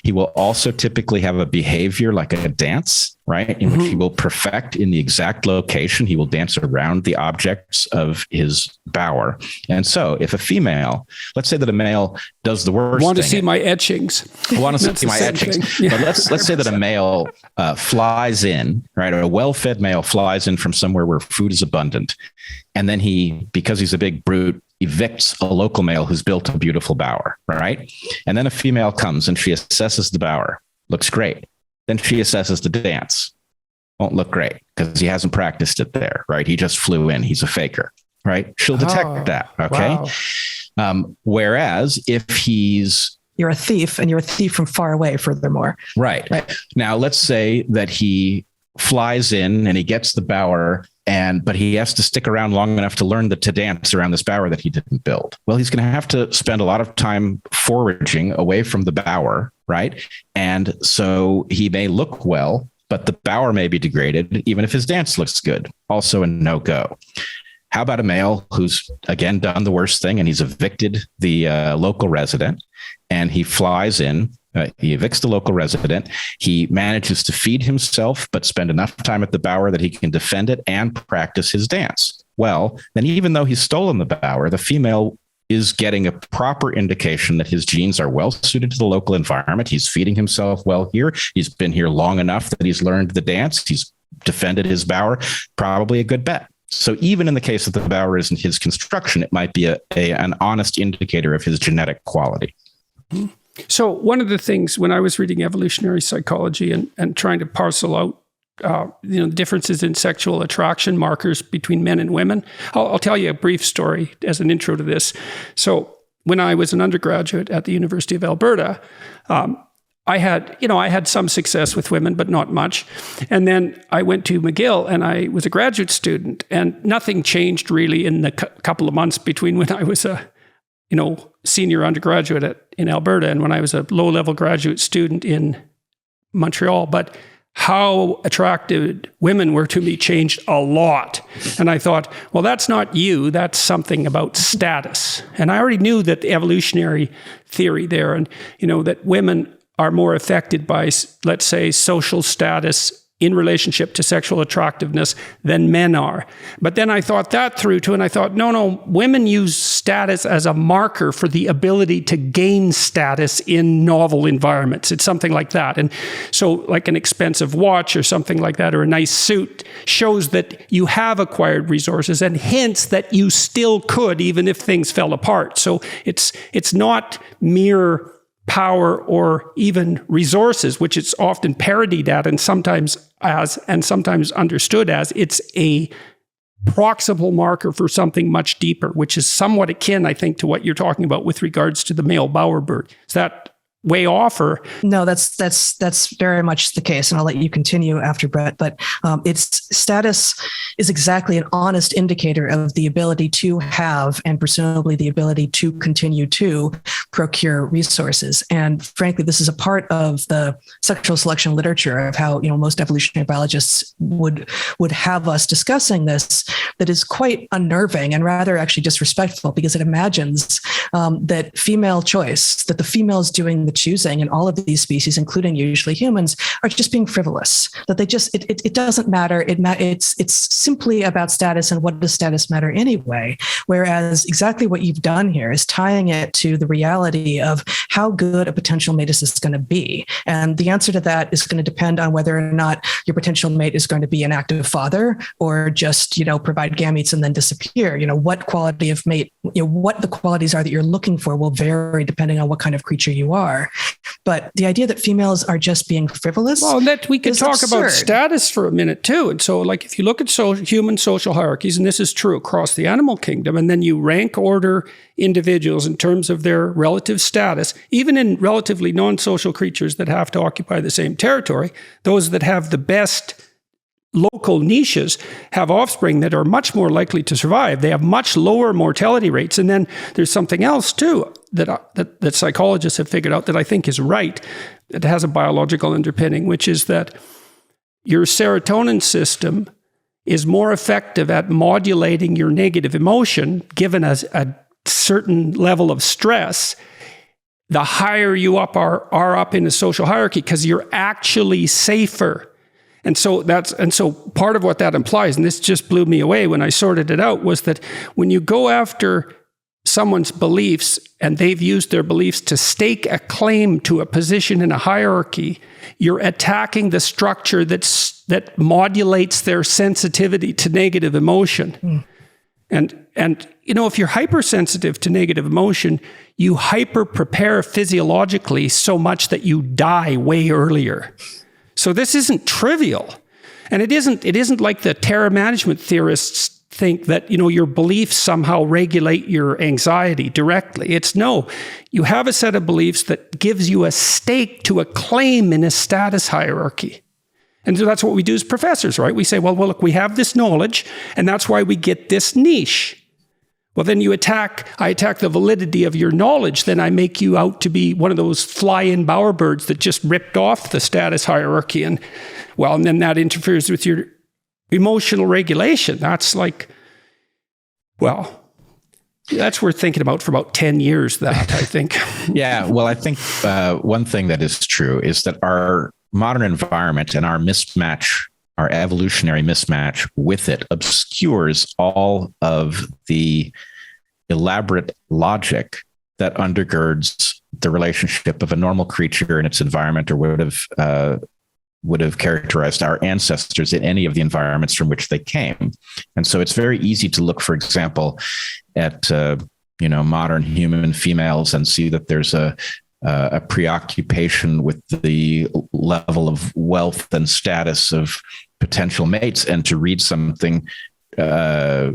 He will also typically have a behavior like a dance, right? In which he will perfect in the exact location. He will dance around the objects of his bower. And so if a female, let's say that a male does the worst want to thing, see my etchings. want to see my etchings. Yeah. But let's say that a male flies in, right? A well-fed male flies in from somewhere where food is abundant. And then he, because he's a big brute, evicts a local male who's built a beautiful bower, right? And then a female comes and she assesses the bower. Looks great. Then she assesses the dance. Won't look great because he hasn't practiced it there, right? He just flew in. He's a faker, right? She'll detect that, okay? Wow. Whereas if he's... You're a thief, and you're a thief from far away, furthermore. Right. Now, let's say that he flies in and he gets the bower, but he has to stick around long enough to learn to dance around this bower that he didn't build. Well, he's going to have to spend a lot of time foraging away from the bower, right? And so he may look well, but the bower may be degraded, even if his dance looks good. Also a no-go. How about a male who's, again, done the worst thing and he's evicted the local resident, and he flies in, he evicts the local resident. He manages to feed himself, but spend enough time at the bower that he can defend it and practice his dance. Well, then even though he's stolen the bower, the female is getting a proper indication that his genes are well suited to the local environment. He's feeding himself well here. He's been here long enough that he's learned the dance. He's defended his bower. Probably a good bet. So even in the case that the bower isn't his construction, it might be an honest indicator of his genetic quality. Mm-hmm. So one of the things when I was reading evolutionary psychology and trying to parcel out, the differences in sexual attraction markers between men and women, I'll tell you a brief story as an intro to this. So when I was an undergraduate at the University of Alberta, I had some success with women, but not much. And then I went to McGill and I was a graduate student, and nothing changed really in the couple of months between when I was a senior undergraduate in Alberta and when I was a low-level graduate student in Montreal. But how attracted women were to me changed a lot. And I thought, well, that's not you. That's something about status. And I already knew that the evolutionary theory there, and that women are more affected by, let's say, social status in relationship to sexual attractiveness than men are. But then I thought that through too, and I thought, no, women use status as a marker for the ability to gain status in novel environments. It's something like that. And so like an expensive watch or something like that, or a nice suit, shows that you have acquired resources and hints that you still could, even if things fell apart. So it's not mere power or even resources, which it's often parodied at and sometimes understood as. It's a proximal marker for something much deeper, which is somewhat akin, I think, to what you're talking about with regards to the male bowerbird. Is that way off? Or No, that's very much the case, and I'll let you continue after Brett. But its status is exactly an honest indicator of the ability to have, and presumably the ability to continue to procure resources. And frankly, this is a part of the sexual selection literature of how most evolutionary biologists would have us discussing this. That is quite unnerving and rather actually disrespectful, because it imagines that female choice, that the females doing the choosing in all of these species, including usually humans, are just being frivolous. That they just it doesn't matter. It's simply about status, and what does status matter anyway? Whereas exactly what you've done here is tying it to the reality of how good a potential mate is going to be, and the answer to that is going to depend on whether or not your potential mate is going to be an active father or just provide gametes and then disappear. What quality of mate, what the qualities are that you're looking for will vary depending on what kind of creature you are. But the idea that females are just being frivolous. Well, we can talk about status for a minute too. And so, like, if you look at human social hierarchies, and this is true across the animal kingdom, and then you rank order individuals in terms of their relative status, even in relatively non-social creatures that have to occupy the same territory, those that have the best local niches have offspring that are much more likely to survive. They have much lower mortality rates. And then there's something else too that psychologists have figured out that I think is right, that has a biological underpinning, which is that your serotonin system is more effective at modulating your negative emotion given a certain level of stress the higher you are up in the social hierarchy, because you're actually safer. And so part of what that implies, and this just blew me away when I sorted it out, was that when you go after someone's beliefs and they've used their beliefs to stake a claim to a position in a hierarchy, you're attacking the structure that modulates their sensitivity to negative emotion. And if you're hypersensitive to negative emotion, you hyper prepare physiologically so much that you die way earlier. So this isn't trivial. And it isn't like the terror management theorists think that, your beliefs somehow regulate your anxiety directly. It's no, you have a set of beliefs that gives you a stake to a claim in a status hierarchy. And so that's what we do as professors, right? We say, well, look, we have this knowledge, and that's why we get this niche. Well, then I attack the validity of your knowledge, then I make you out to be one of those fly-in bowerbirds that just ripped off the status hierarchy. And then that interferes with your emotional regulation. That's that's worth thinking about for about 10 years, that, I think. Yeah, well, I think one thing that is true is that our modern environment and our mismatch, our evolutionary mismatch with it, obscures all of the elaborate logic that undergirds the relationship of a normal creature in its environment, or would have characterized our ancestors in any of the environments from which they came. And so it's very easy to look, for example, at modern human females and see that there's a preoccupation with the level of wealth and status of potential mates, and to read something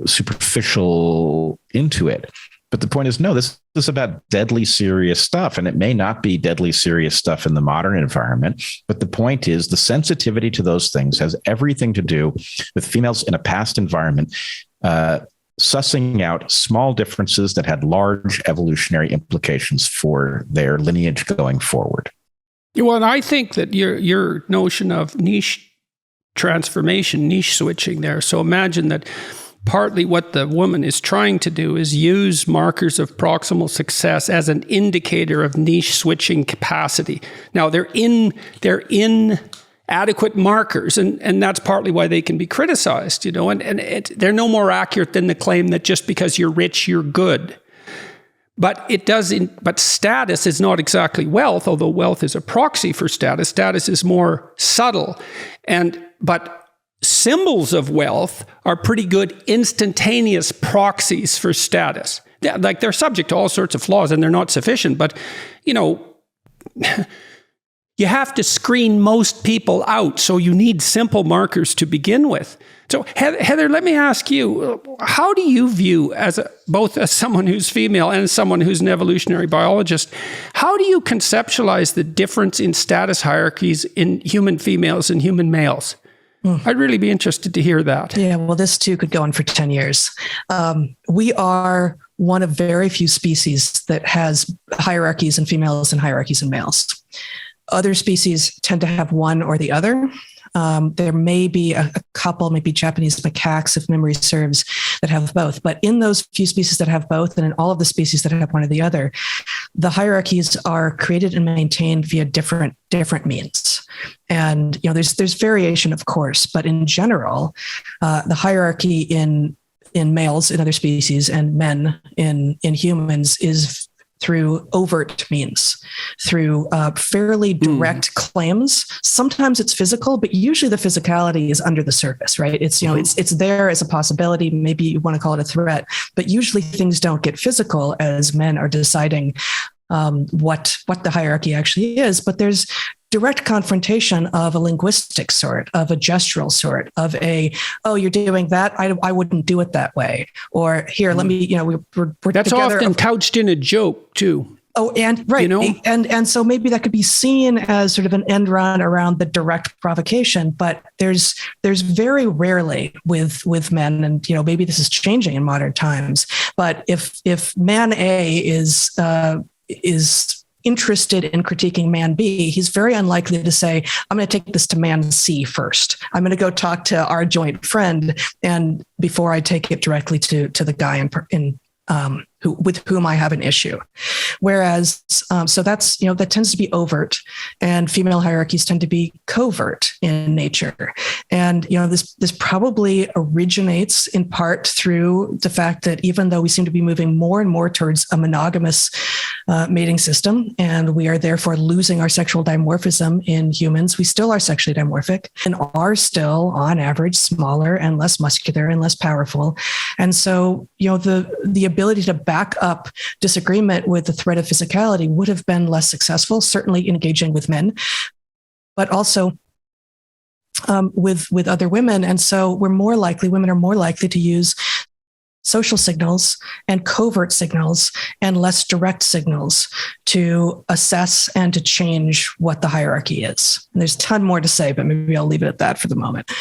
superficial into it. But the point is, no, this is about deadly serious stuff, and it may not be deadly serious stuff in the modern environment. But the point is, the sensitivity to those things has everything to do with females in a past environment sussing out small differences that had large evolutionary implications for their lineage going forward. Well, and I think that your notion of niche transformation, niche switching there. So imagine that partly what the woman is trying to do is use markers of proximal success as an indicator of niche switching capacity. Now, they're inadequate markers, and that's partly why they can be criticized, and they're no more accurate than the claim that just because you're rich, you're good. But but status is not exactly wealth, although wealth is a proxy for status. Status is more subtle. But symbols of wealth are pretty good instantaneous proxies for status. They're subject to all sorts of flaws and they're not sufficient. But, you have to screen most people out. So you need simple markers to begin with. So Heather, let me ask you, how do you view, both as someone who's female and as someone who's an evolutionary biologist, how do you conceptualize the difference in status hierarchies in human females and human males? I'd really be interested to hear that. Yeah, well, this too could go on for 10 years. We are one of very few species that has hierarchies in females and hierarchies in males. Other species tend to have one or the other. There may be a couple, maybe Japanese macaques, if memory serves, that have both. But in those few species that have both, and in all of the species that have one or the other, the hierarchies are created and maintained via different means. And there's variation, of course, but in general, the hierarchy in males in other species and men in humans is through overt means, through fairly direct claims. Sometimes it's physical, but usually the physicality is under the surface, right? It's it's there as a possibility. Maybe you want to call it a threat, but usually things don't get physical as men are deciding what the hierarchy actually is. But there's direct confrontation of a linguistic sort, of a gestural sort, of oh, you're doing that, I wouldn't do it that way. Or here, let me, we're that's together. Often couched in a joke too. Oh, and right. And so maybe that could be seen as sort of an end run around the direct provocation, but there's very rarely with men, and maybe this is changing in modern times, but if man A is interested in critiquing man B, he's very unlikely to say, I'm going to take this to man C first. I'm going to go talk to our joint friend, and before I take it directly to the guy with whom I have an issue. Whereas, so that's, that tends to be overt, and female hierarchies tend to be covert in nature. And, this probably originates in part through the fact that even though we seem to be moving more and more towards a monogamous mating system, and we are therefore losing our sexual dimorphism in humans, we still are sexually dimorphic and are still on average smaller and less muscular and less powerful. And so, the ability to back up disagreement with the threat of physicality would have been less successful, certainly engaging with men, but also with other women. And so women are more likely to use social signals and covert signals and less direct signals to assess and to change what the hierarchy is. And there's a ton more to say, but maybe I'll leave it at that for the moment.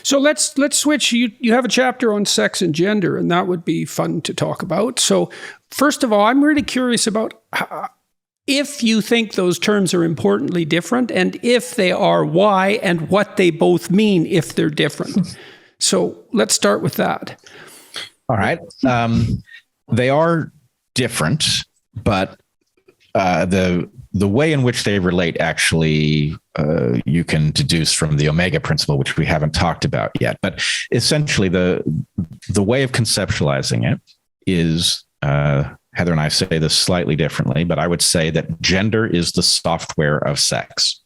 So let's switch. You have a chapter on sex and gender, and that would be fun to talk about. So first of all, I'm really curious about if you think those terms are importantly different, and if they are, why, and what they both mean if they're different. So let's start with that. All right. They are different, but the way in which they relate actually you can deduce from the Omega principle, which we haven't talked about yet. But essentially, the way of conceptualizing it is, Heather and I say this slightly differently, but I would say that gender is the software of sex.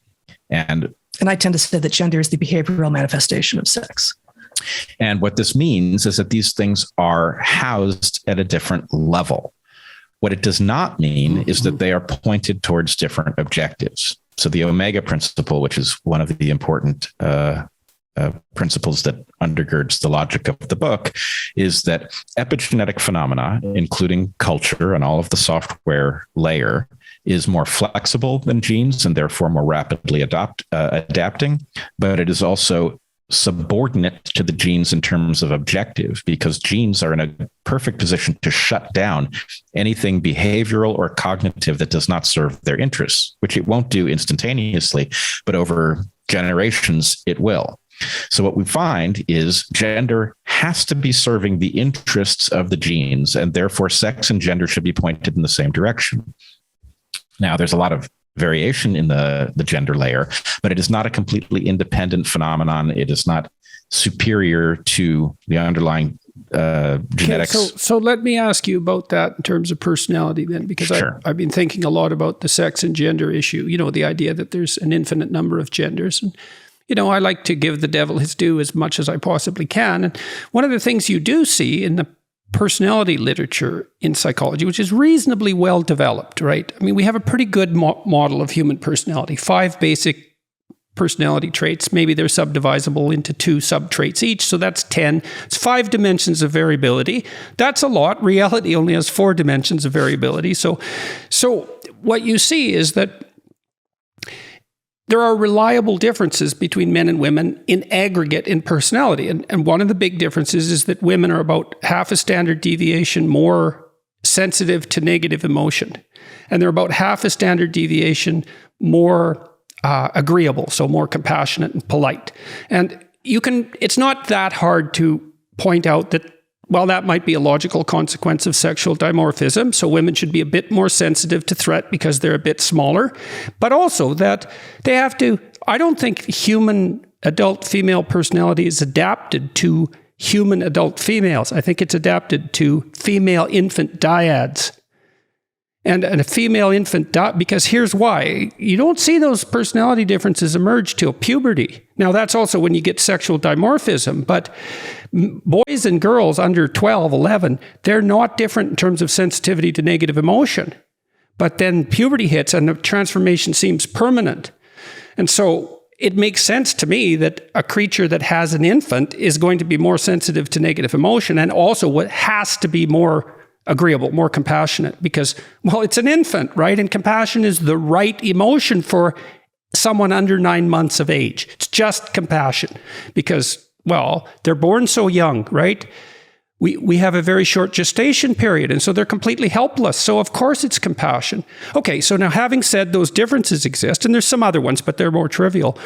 And I tend to say that gender is the behavioral manifestation of sex. And what this means is that these things are housed at a different level. What it does not mean is that they are pointed towards different objectives. So the Omega principle, which is one of the important principles that undergirds the logic of the book, is that epigenetic phenomena, including culture and all of the software layer, is more flexible than genes and therefore more rapidly adapting, but it is also subordinate to the genes in terms of objective, because genes are in a perfect position to shut down anything behavioral or cognitive that does not serve their interests, which it won't do instantaneously, but over generations it will. So what we find is gender has to be serving the interests of the genes, and therefore sex and gender should be pointed in the same direction. Now, there's a lot of variation in the gender layer, but it is not a completely independent phenomenon. It is not superior to the underlying genetics. Okay, so let me ask you about that in terms of personality then, because Sure. I've been thinking a lot about the sex and gender issue, the idea that there's an infinite number of genders. And, I like to give the devil his due as much as I possibly can. And one of the things you do see in the personality literature in psychology, which is reasonably well developed, right? I mean, we have a pretty good model of human personality, 5 basic personality traits. Maybe they're subdivisible into 2 sub-traits each, so that's 10. It's 5 dimensions of variability. That's a lot. Reality only has 4 dimensions of variability. So what you see is that there are reliable differences between men and women in aggregate in personality. And one of the big differences is that women are about half a standard deviation more sensitive to negative emotion. And they're about half a standard deviation more agreeable, so more compassionate and polite. And it's not that hard to point out that, well, that might be a logical consequence of sexual dimorphism. So women should be a bit more sensitive to threat because they're a bit smaller, but also that they have to, I don't think human adult female personality is adapted to human adult females. I think it's adapted to female infant dyads. And a female infant, because here's why. You don't see those personality differences emerge till puberty. Now, that's also when you get sexual dimorphism, but boys and girls under 12, 11, they're not different in terms of sensitivity to negative emotion. But then puberty hits and the transformation seems permanent. And so it makes sense to me that a creature that has an infant is going to be more sensitive to negative emotion, and also what has to be more agreeable, more compassionate, because, well, it's an infant, right? And compassion is the right emotion for someone under 9 months of age. It's just compassion because, well, they're born so young, right? We have a very short gestation period, and so they're completely helpless. So of course it's compassion. Okay, so now having said those differences exist, and there's some other ones, but they're more trivial.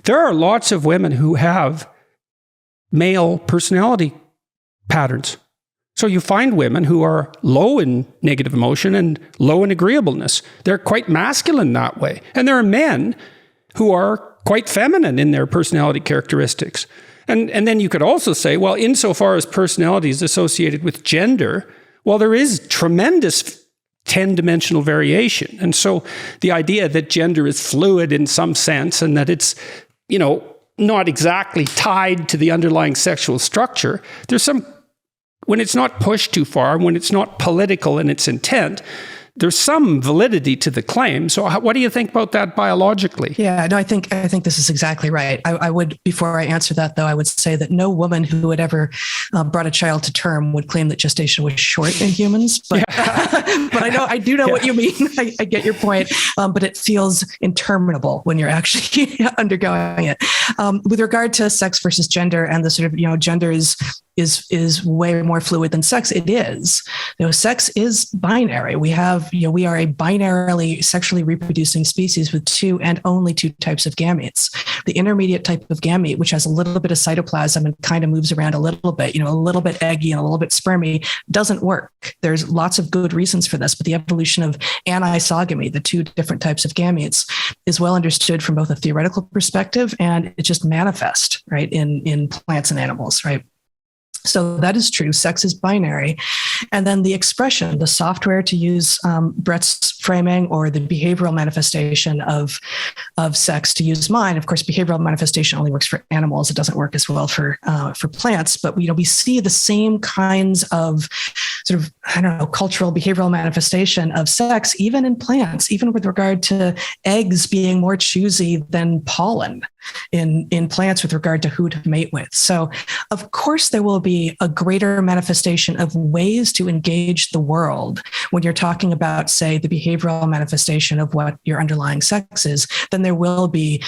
There are lots of women who have male personality patterns. So you find women who are low in negative emotion and low in agreeableness. They're quite masculine that way. And there are men who are quite feminine in their personality characteristics. And then you could also say, well, insofar as personality is associated with gender, well, there is tremendous 10-dimensional variation. And so the idea that gender is fluid in some sense and that it's, not exactly tied to the underlying sexual structure, when it's not pushed too far, when it's not political in its intent, there's some validity to the claim. So what do you think about that biologically? Yeah, no, I think this is exactly right. I would, before I answer that though, I would say that no woman who had ever brought a child to term would claim that gestation was short in humans. But, but I do know what you mean. I get your point. But it feels interminable when you're actually undergoing it. With regard to sex versus gender and the sort of, gender is way more fluid than sex. It is. Sex is binary. We are a binarily sexually reproducing species with 2 and only 2 types of gametes. The intermediate type of gamete, which has a little bit of cytoplasm and kind of moves around a little bit, a little bit eggy and a little bit spermy, doesn't work. There's lots of good reasons for this, but the evolution of anisogamy, the 2 different types of gametes, is well understood from both a theoretical perspective and it just manifests, right, in plants and animals, right? So that is true. Sex is binary. And then the expression, the software, to use Brett's framing, or the behavioral manifestation of sex, to use mine. Of course, behavioral manifestation only works for animals. It doesn't work as well for plants. But we see the same kinds of sort of, cultural behavioral manifestation of sex, even in plants, even with regard to eggs being more choosy than pollen in plants with regard to who to mate with. So of course there will be a greater manifestation of ways to engage the world when you're talking about, say, the behavioral manifestation of what your underlying sex is, than there will be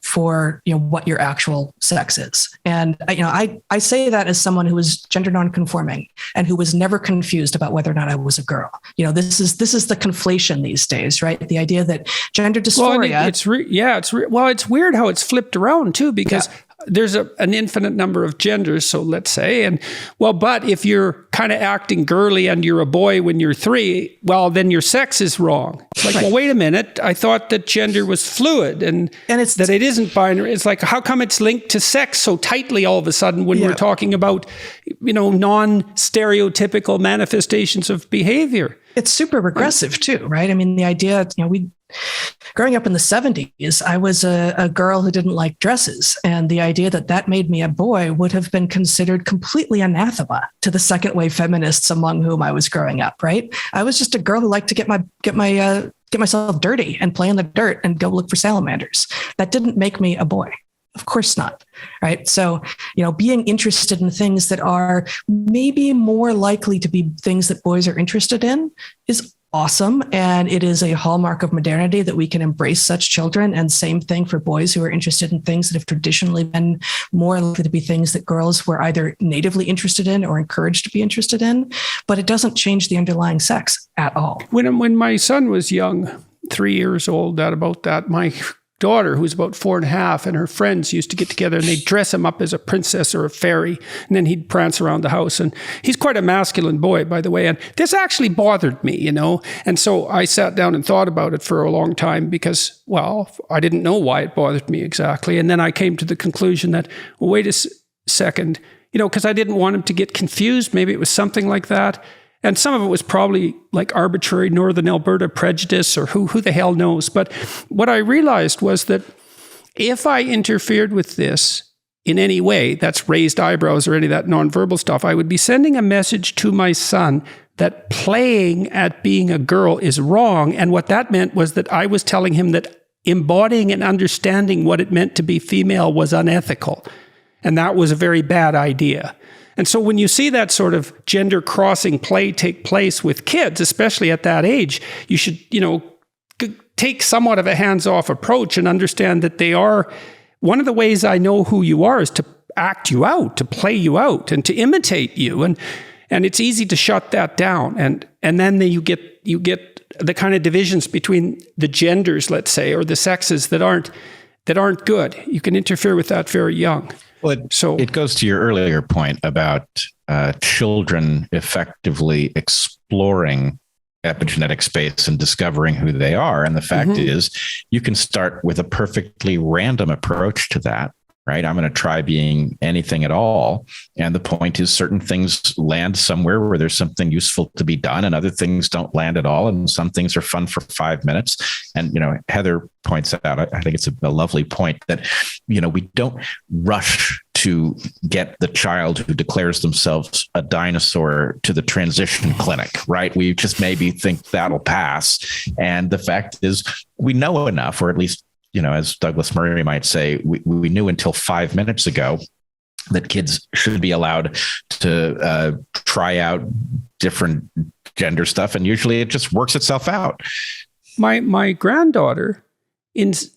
for what your actual sex is. And I say that as someone who was gender nonconforming and who was never confused about whether or not I was a girl. This is the conflation these days, right? The idea that gender dysphoria. It's weird how it's flipped around too, because there's an infinite number of genders, so let's say, but if you're kind of acting girly and you're a boy when you're 3, well, then your sex is wrong. It's like, well, wait a minute, I thought that gender was fluid and it's that it isn't binary. It's like, how come it's linked to sex so tightly all of a sudden when we're talking about, non-stereotypical manifestations of behavior? It's super regressive too, right? I mean, the idea, growing up in the 70s, I was a girl who didn't like dresses. And the idea that that made me a boy would have been considered completely anathema to the second wave feminists among whom I was growing up, right? I was just a girl who liked to get myself dirty and play in the dirt and go look for salamanders. That didn't make me a boy. Of course not. Right. So, being interested in things that are maybe more likely to be things that boys are interested in is awesome. And it is a hallmark of modernity that we can embrace such children. And same thing for boys who are interested in things that have traditionally been more likely to be things that girls were either natively interested in or encouraged to be interested in. But it doesn't change the underlying sex at all. When my son was young, 3 years old, my daughter, who was about 4.5, and her friends used to get together and they'd dress him up as a princess or a fairy, and then he'd prance around the house. And he's quite a masculine boy, by the way. And this actually bothered me, And so I sat down and thought about it for a long time because, well, I didn't know why it bothered me exactly. And then I came to the conclusion that, well, wait a second, because I didn't want him to get confused. Maybe it was something like that. And some of it was probably like arbitrary Northern Alberta prejudice or who the hell knows. But what I realized was that if I interfered with this in any way, that's raised eyebrows or any of that nonverbal stuff, I would be sending a message to my son that playing at being a girl is wrong. And what that meant was that I was telling him that embodying and understanding what it meant to be female was unethical. And that was a very bad idea. And so when you see that sort of gender crossing play take place with kids, especially at that age, you should, take somewhat of a hands-off approach and understand that they are, one of the ways I know who you are is to act you out, to play you out and to imitate you. And it's easy to shut that down. And then you get the kind of divisions between the genders, let's say, or the sexes that aren't good. You can interfere with that very young. Well, it goes to your earlier point about children effectively exploring epigenetic space and discovering who they are. And the fact is, you can start with a perfectly random approach to that, right? I'm going to try being anything at all. And the point is, certain things land somewhere where there's something useful to be done, and other things don't land at all. And some things are fun for 5 minutes. And, Heather points out, I think it's a lovely point that, we don't rush to get the child who declares themselves a dinosaur to the transition clinic, right? We just maybe think that'll pass. And the fact is, we know enough, or at least, as Douglas Murray might say, we knew until 5 minutes ago that kids should be allowed to try out different gender stuff. And usually it just works itself out. My granddaughter,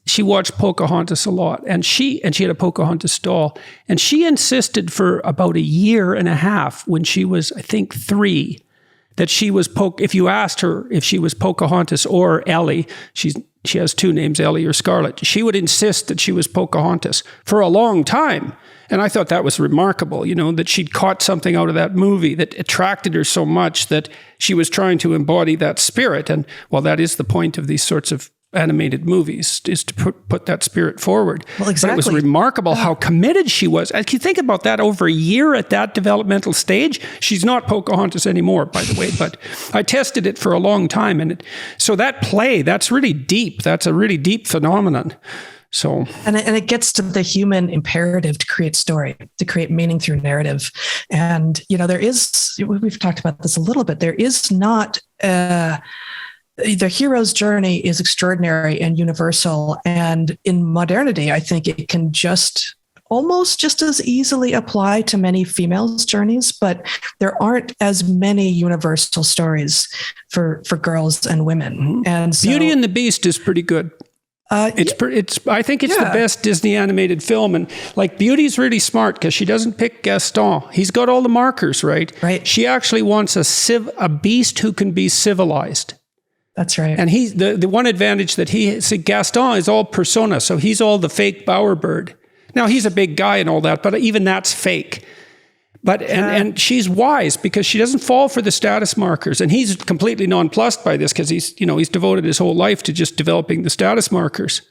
she watched Pocahontas a lot, and she had a Pocahontas doll, and she insisted for about 1.5 years when she was, I think, 3, that she was if you asked her if she was Pocahontas or Ellie, she has 2 names, Ellie or Scarlet, she would insist that she was Pocahontas for a long time. And I thought that was remarkable, that she'd caught something out of that movie that attracted her so much that she was trying to embody that spirit. And well, that is the point of these sorts of animated movies, is to put that spirit forward. Well, exactly. But it was remarkable how committed she was. If you think about that, over 1 year at that developmental stage, she's not Pocahontas anymore, by the way, but I tested it for a long time. And so that play, that's really deep. That's a really deep phenomenon. So, and it gets to the human imperative to create story, to create meaning through narrative. And, we've talked about this a little bit, there is not the hero's journey is extraordinary and universal. And in modernity, I think it can almost just as easily apply to many females' journeys, but there aren't as many universal stories for girls and women. And so, Beauty and the Beast is pretty good. I think it's the best Disney animated film. And like, Beauty's really smart because she doesn't pick Gaston. He's got all the markers, right? Right. She actually wants a beast who can be civilized. That's right. And he's the one advantage that Gaston is all persona. So he's all the fake bowerbird. Now he's a big guy and all that, but even that's fake. But and she's wise because she doesn't fall for the status markers. And he's completely nonplussed by this because he's devoted his whole life to just developing the status markers.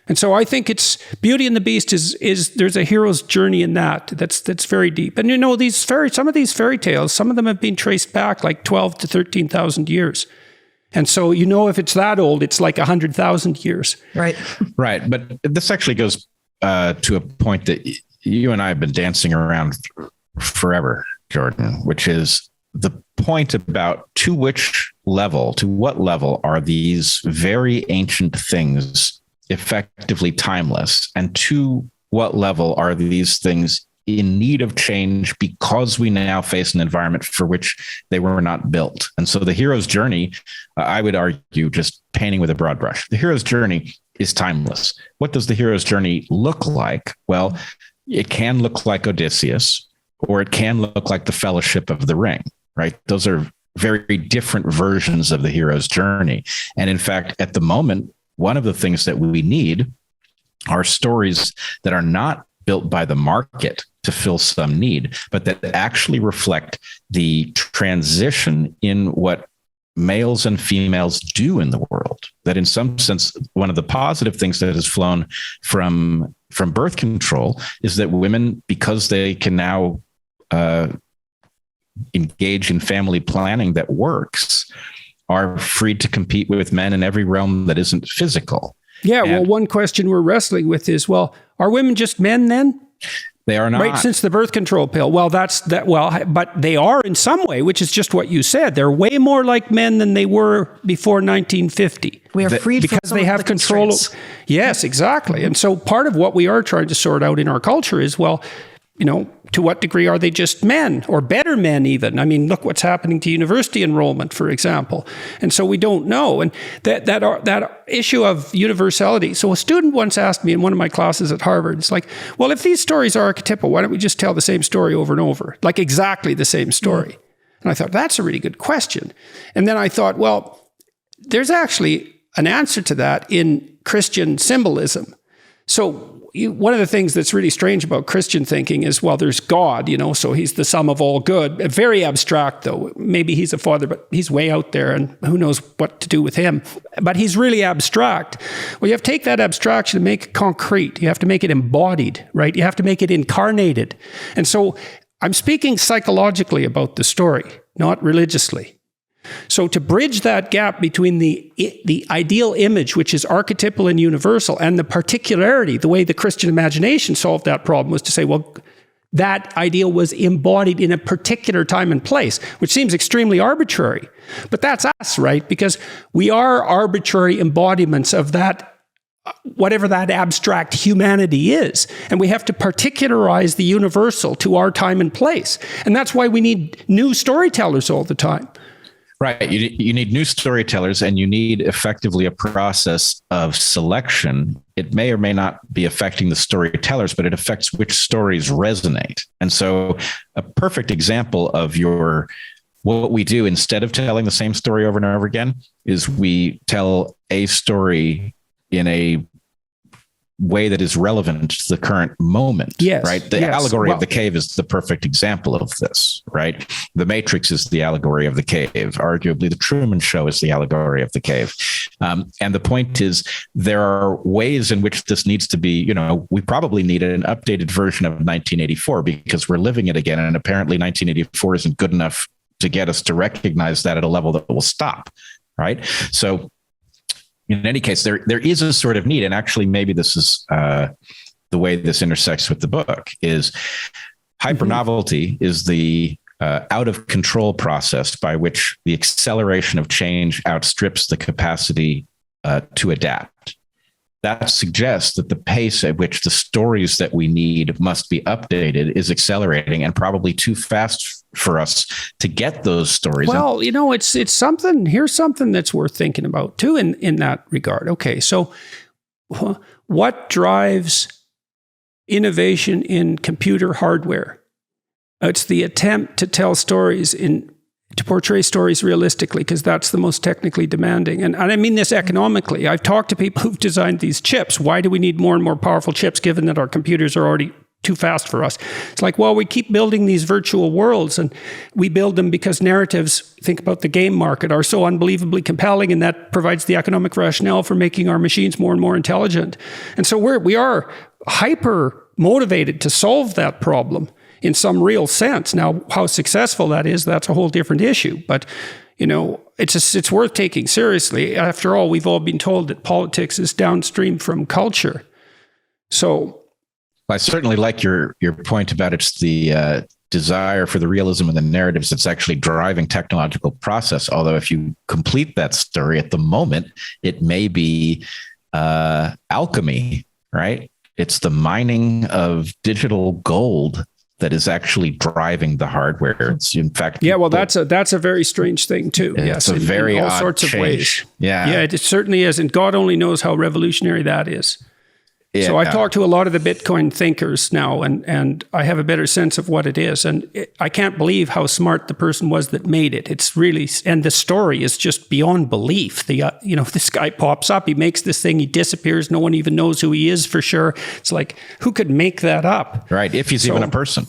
And so I think it's Beauty and the Beast is there's a hero's journey in that's very deep. And some of these fairy tales, some of them have been traced back like 12 to 13,000 years. And so if it's that old, it's like 100,000 years. Right. Right. But this actually goes to a point that you and I have been dancing around forever, Jordan, which is the point about to what level are these very ancient things effectively timeless, and to what level are these things in need of change because we now face an environment for which they were not built. And so the hero's journey, I would argue, just painting with a broad brush, the hero's journey is timeless. What does the hero's journey look like? Well, it can look like Odysseus, or it can look like the Fellowship of the Ring, right? Those are very different versions of the hero's journey. And in fact, at the moment, one of the things that we need are stories that are not built by the market to fill some need, but that actually reflect the transition in what males and females do in the world. That in some sense, one of the positive things that has flown from birth control is that women, because they can now engage in family planning that works, are free to compete with men in every realm that isn't physical. Yeah, well, one question we're wrestling with is, are women just men then? They are not. Right, since the birth control pill. Well, but they are in some way, which is just what you said. They're way more like men than they were before 1950. We are freed because they have control. Yes, exactly. And so part of what we are trying to sort out in our culture is, to what degree are they just men, or better men even? I mean, look what's happening to university enrollment, for example. And so we don't know. And that issue of universality. So a student once asked me in one of my classes at Harvard, it's like, well, if these stories are archetypal, why don't we just tell the same story over and over? Like exactly the same story. Mm. And I thought, that's a really good question. And then I thought, well, there's actually an answer to that in Christian symbolism. So one of the things that's really strange about Christian thinking is, there's God, so he's the sum of all good. Very abstract, though. Maybe he's a father, but he's way out there, and who knows what to do with him. But he's really abstract. Well, you have to take that abstraction and make it concrete. You have to make it embodied, right? You have to make it incarnated. And so I'm speaking psychologically about the story, not religiously. So to bridge that gap between the ideal image, which is archetypal and universal, and the particularity, the way the Christian imagination solved that problem was to say, that ideal was embodied in a particular time and place, which seems extremely arbitrary. But that's us, right? Because we are arbitrary embodiments of that, whatever that abstract humanity is. And we have to particularize the universal to our time and place. And that's why we need new storytellers all the time. Right. You need new storytellers, and you need effectively a process of selection. It may or may not be affecting the storytellers, but it affects which stories resonate. And so a perfect example of what we do instead of telling the same story over and over again is we tell a story in a way that is relevant to the current moment. Yes, right. The allegory of the cave is the perfect example of this, right? The Matrix is the allegory of the cave. Arguably, the Truman Show is the allegory of the cave. And the point is, there are ways in which this needs to be, we probably need an updated version of 1984 because we're living it again. And apparently 1984 isn't good enough to get us to recognize that at a level that will stop. Right. So in any case, there is a sort of need, and actually maybe this is the way this intersects with the book, is hypernovelty is the out of control process by which the acceleration of change outstrips the capacity to adapt. That suggests that the pace at which the stories that we need must be updated is accelerating, and probably too fast for us to get those stories. Well, it's something. Here's something that's worth thinking about too in that regard. Okay, so what drives innovation in computer hardware? It's the attempt to tell stories to portray stories realistically, because that's the most technically demanding. And I mean this economically. I've talked to people who've designed these chips. Why do we need more and more powerful chips given that our computers are already too fast for us. It's like, well, we keep building these virtual worlds, and we build them because narratives, think about the game market, are so unbelievably compelling, and that provides the economic rationale for making our machines more and more intelligent. And so we are hyper motivated to solve that problem in some real sense. Now, how successful that is, that's a whole different issue. But, it's worth taking seriously. After all, we've all been told that politics is downstream from culture. So I certainly like your point about it's the desire for the realism and the narratives that's actually driving technological process. Although if you complete that story at the moment, it may be alchemy, right? It's the mining of digital gold that is actually driving the hardware. It's in fact, that's a very strange thing too. It's a very in all odd sorts change. Of ways. Yeah, it certainly is, and God only knows how revolutionary that is. Yeah. So I talk to a lot of the Bitcoin thinkers now, and I have a better sense of what it is. And I can't believe how smart the person was that made it. It's really, and the story is just beyond belief. This guy pops up, he makes this thing, he disappears. No one even knows who he is for sure. It's like, who could make that up? Right. If he's even a person.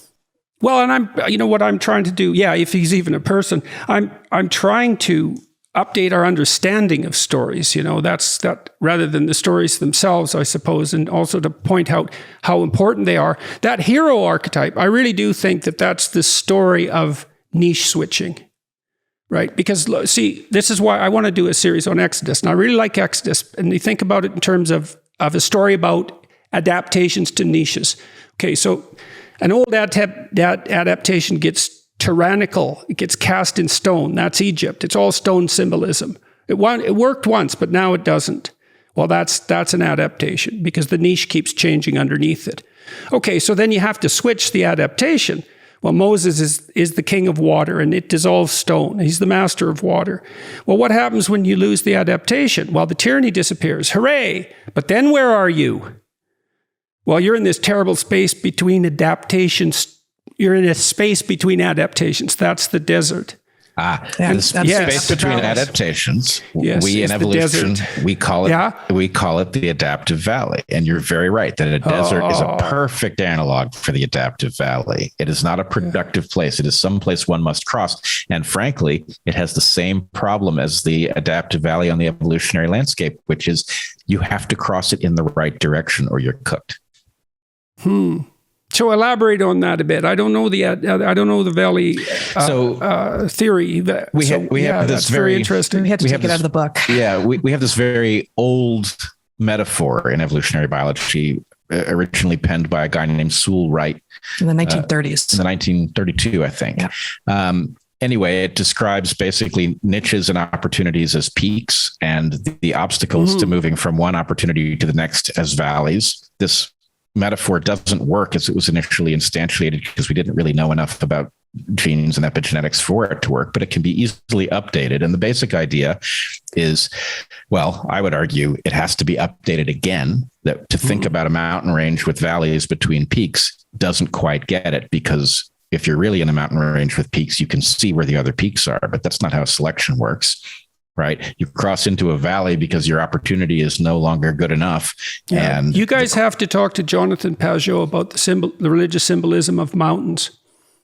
Well, and what I'm trying to do. Yeah. If he's even a person, I'm trying to update our understanding of stories, that rather than the stories themselves, I suppose, and also to point out how important they are. That hero archetype, I really do think that that's the story of niche switching, right? Because see, this is why I want to do a series on Exodus, and I really like Exodus, and you think about it in terms of a story about adaptations to niches. Okay, so an old adaptation gets tyrannical, it gets cast in stone. That's Egypt. It's all stone symbolism. It worked once, but now it doesn't. Well, that's an adaptation because the niche keeps changing underneath it. Okay, so then you have to switch the adaptation. Well, Moses is the king of water, and it dissolves stone. He's the master of water. Well, what happens when you lose the adaptation? Well, the tyranny disappears. Hooray! But then where are you? Well, you're in this terrible space between adaptations. You're in a space between adaptations. That's the desert. The space between adaptations. Yes, we in evolution, we call it the adaptive valley. And you're very right that a desert is a perfect analog for the adaptive valley. It is not a productive place. It is some place one must cross. And frankly, it has the same problem as the adaptive valley on the evolutionary landscape, which is you have to cross it in the right direction or you're cooked. So elaborate on that a bit. I don't know the valley theory. We have this very interesting. We had to take it out of the book. Yeah, we have this very old metaphor in evolutionary biology, originally penned by a guy named Sewell Wright in the 1930s. In the 1932, I think. Yeah. Anyway, it describes basically niches and opportunities as peaks and the obstacles to moving from one opportunity to the next as valleys. This metaphor doesn't work as it was initially instantiated because we didn't really know enough about genes and epigenetics for it to work, but it can be easily updated. And the basic idea is, well, I would argue it has to be updated again, that to think about a mountain range with valleys between peaks doesn't quite get it, because if you're really in a mountain range with peaks, you can see where the other peaks are, but that's not how selection works. Right. You cross into a valley because your opportunity is no longer good enough. Yeah. And you guys have to talk to Jonathan Pageau about the religious symbolism of mountains,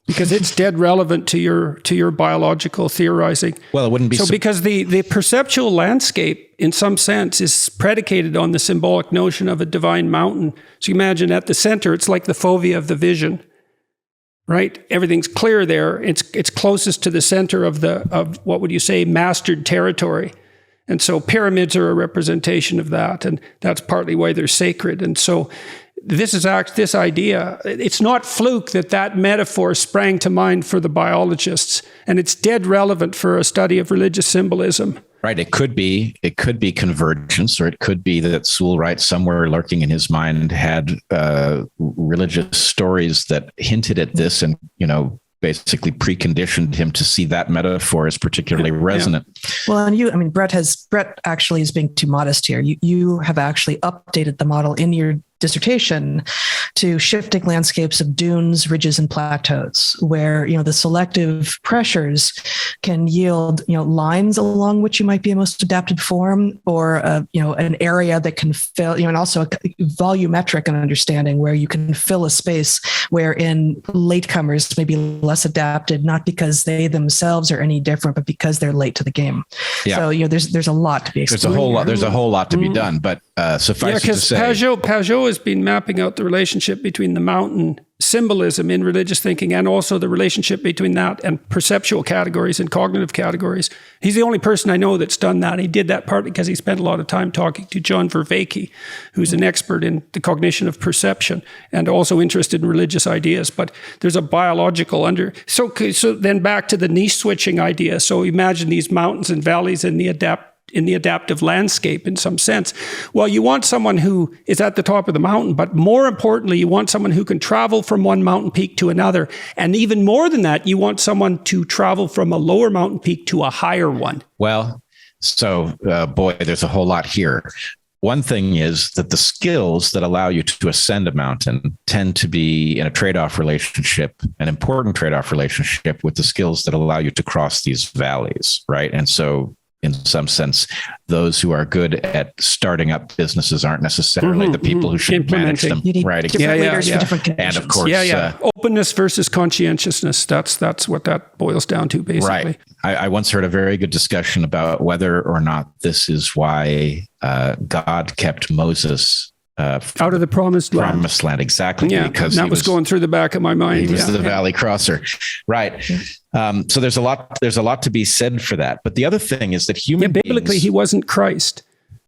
because it's dead relevant to your biological theorizing. Well, it wouldn't be because the perceptual landscape in some sense is predicated on the symbolic notion of a divine mountain. So you imagine at the center, it's like the fovea of the vision. Right, everything's clear there. It's closest to the center of what would you say, mastered territory, and so pyramids are a representation of that, and that's partly why they're sacred. And so this idea. It's not fluke that metaphor sprang to mind for the biologists, and it's dead relevant for a study of religious symbolism. Right. It could be convergence, or it could be that Sewell Wright, somewhere lurking in his mind, had religious stories that hinted at this and, basically preconditioned him to see that metaphor as particularly resonant. Well, and Brett actually is being too modest here. You have actually updated the model in your dissertation to shifting landscapes of dunes, ridges, and plateaus, where the selective pressures can yield lines along which you might be a most adapted form, or an area that can fill, and also a volumetric understanding where you can fill a space wherein latecomers may be less adapted, not because they themselves are any different, but because they're late to the game. Yeah. So there's a lot to be explored. There's a whole lot to be done, but suffice it to say, Pajot has been mapping out the relationship between the mountain symbolism in religious thinking, and also the relationship between that and perceptual categories and cognitive categories. He's the only person I know that's done that. He did that partly because he spent a lot of time talking to John Vervaeke, who's an expert in the cognition of perception and also interested in religious ideas. But there's a biological So then back to the niche switching idea. So imagine these mountains and valleys in the adaptive landscape in some sense. Well, you want someone who is at the top of the mountain, but more importantly, you want someone who can travel from one mountain peak to another. And even more than that, you want someone to travel from a lower mountain peak to a higher one. Well, so boy, there's a whole lot here. One thing is that the skills that allow you to ascend a mountain tend to be in a trade-off relationship, an important trade-off relationship with the skills that allow you to cross these valleys, right? And so in some sense, those who are good at starting up businesses aren't necessarily the people who should manage them. You need right? Different leaders for different conditions. And of course, openness versus conscientiousness. That's what that boils down to, basically. Right. I once heard a very good discussion about whether or not this is why God kept Moses out of the promised land. Exactly. Yeah, because that was going through the back of my mind. He was the valley crosser. Right. So there's a lot to be said for that. But the other thing is that biblically, he wasn't Christ.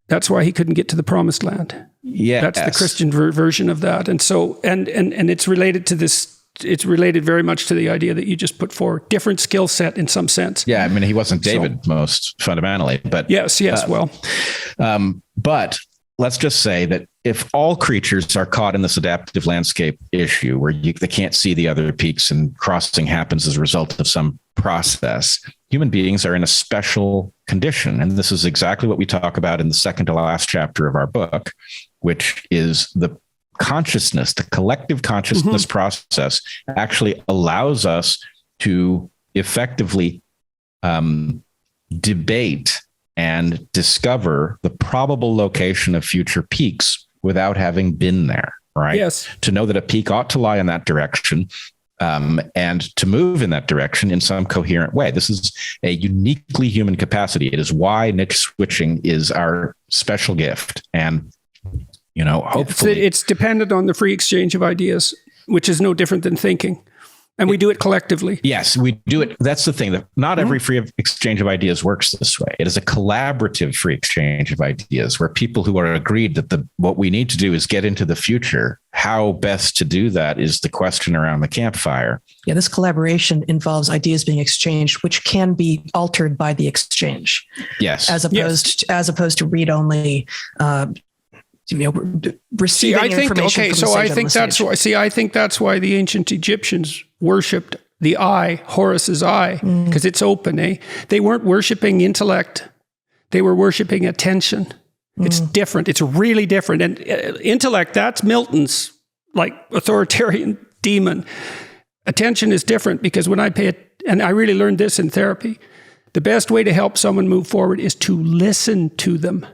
That's why he couldn't get to the promised land. Yeah. That's the Christian version of that. And so, and it's related to this. It's related very much to the idea that you just put forward. Different skill set in some sense. Yeah. I mean, he wasn't David most fundamentally, but yes. But let's just say that if all creatures are caught in this adaptive landscape issue where they can't see the other peaks and crossing happens as a result of some process, human beings are in a special condition. And this is exactly what we talk about in the second to last chapter of our book, which is the consciousness, the collective consciousness process actually allows us to effectively debate and discover the probable location of future peaks without having been there, right? Yes. To know that a peak ought to lie in that direction and to move in that direction in some coherent way. This is a uniquely human capacity. It is why niche switching is our special gift. And, hopefully... It's dependent on the free exchange of ideas, which is no different than thinking. And we do it collectively. Yes, we do it. That's the thing, that not every free exchange of ideas works this way. It is a collaborative free exchange of ideas where people who are agreed that what we need to do is get into the future. How best to do that is the question around the campfire. Yeah, this collaboration involves ideas being exchanged, which can be altered by the exchange. Yes. As opposed to read only receiving information from the I think that's why. I think that's why the ancient Egyptians worshipped the eye, Horus's eye, because it's open. They weren't worshiping intellect; they were worshiping attention. It's different. It's really different. And intellect, that's Milton's like authoritarian demon. Attention is different because when I and I really learned this in therapy, the best way to help someone move forward is to listen to them.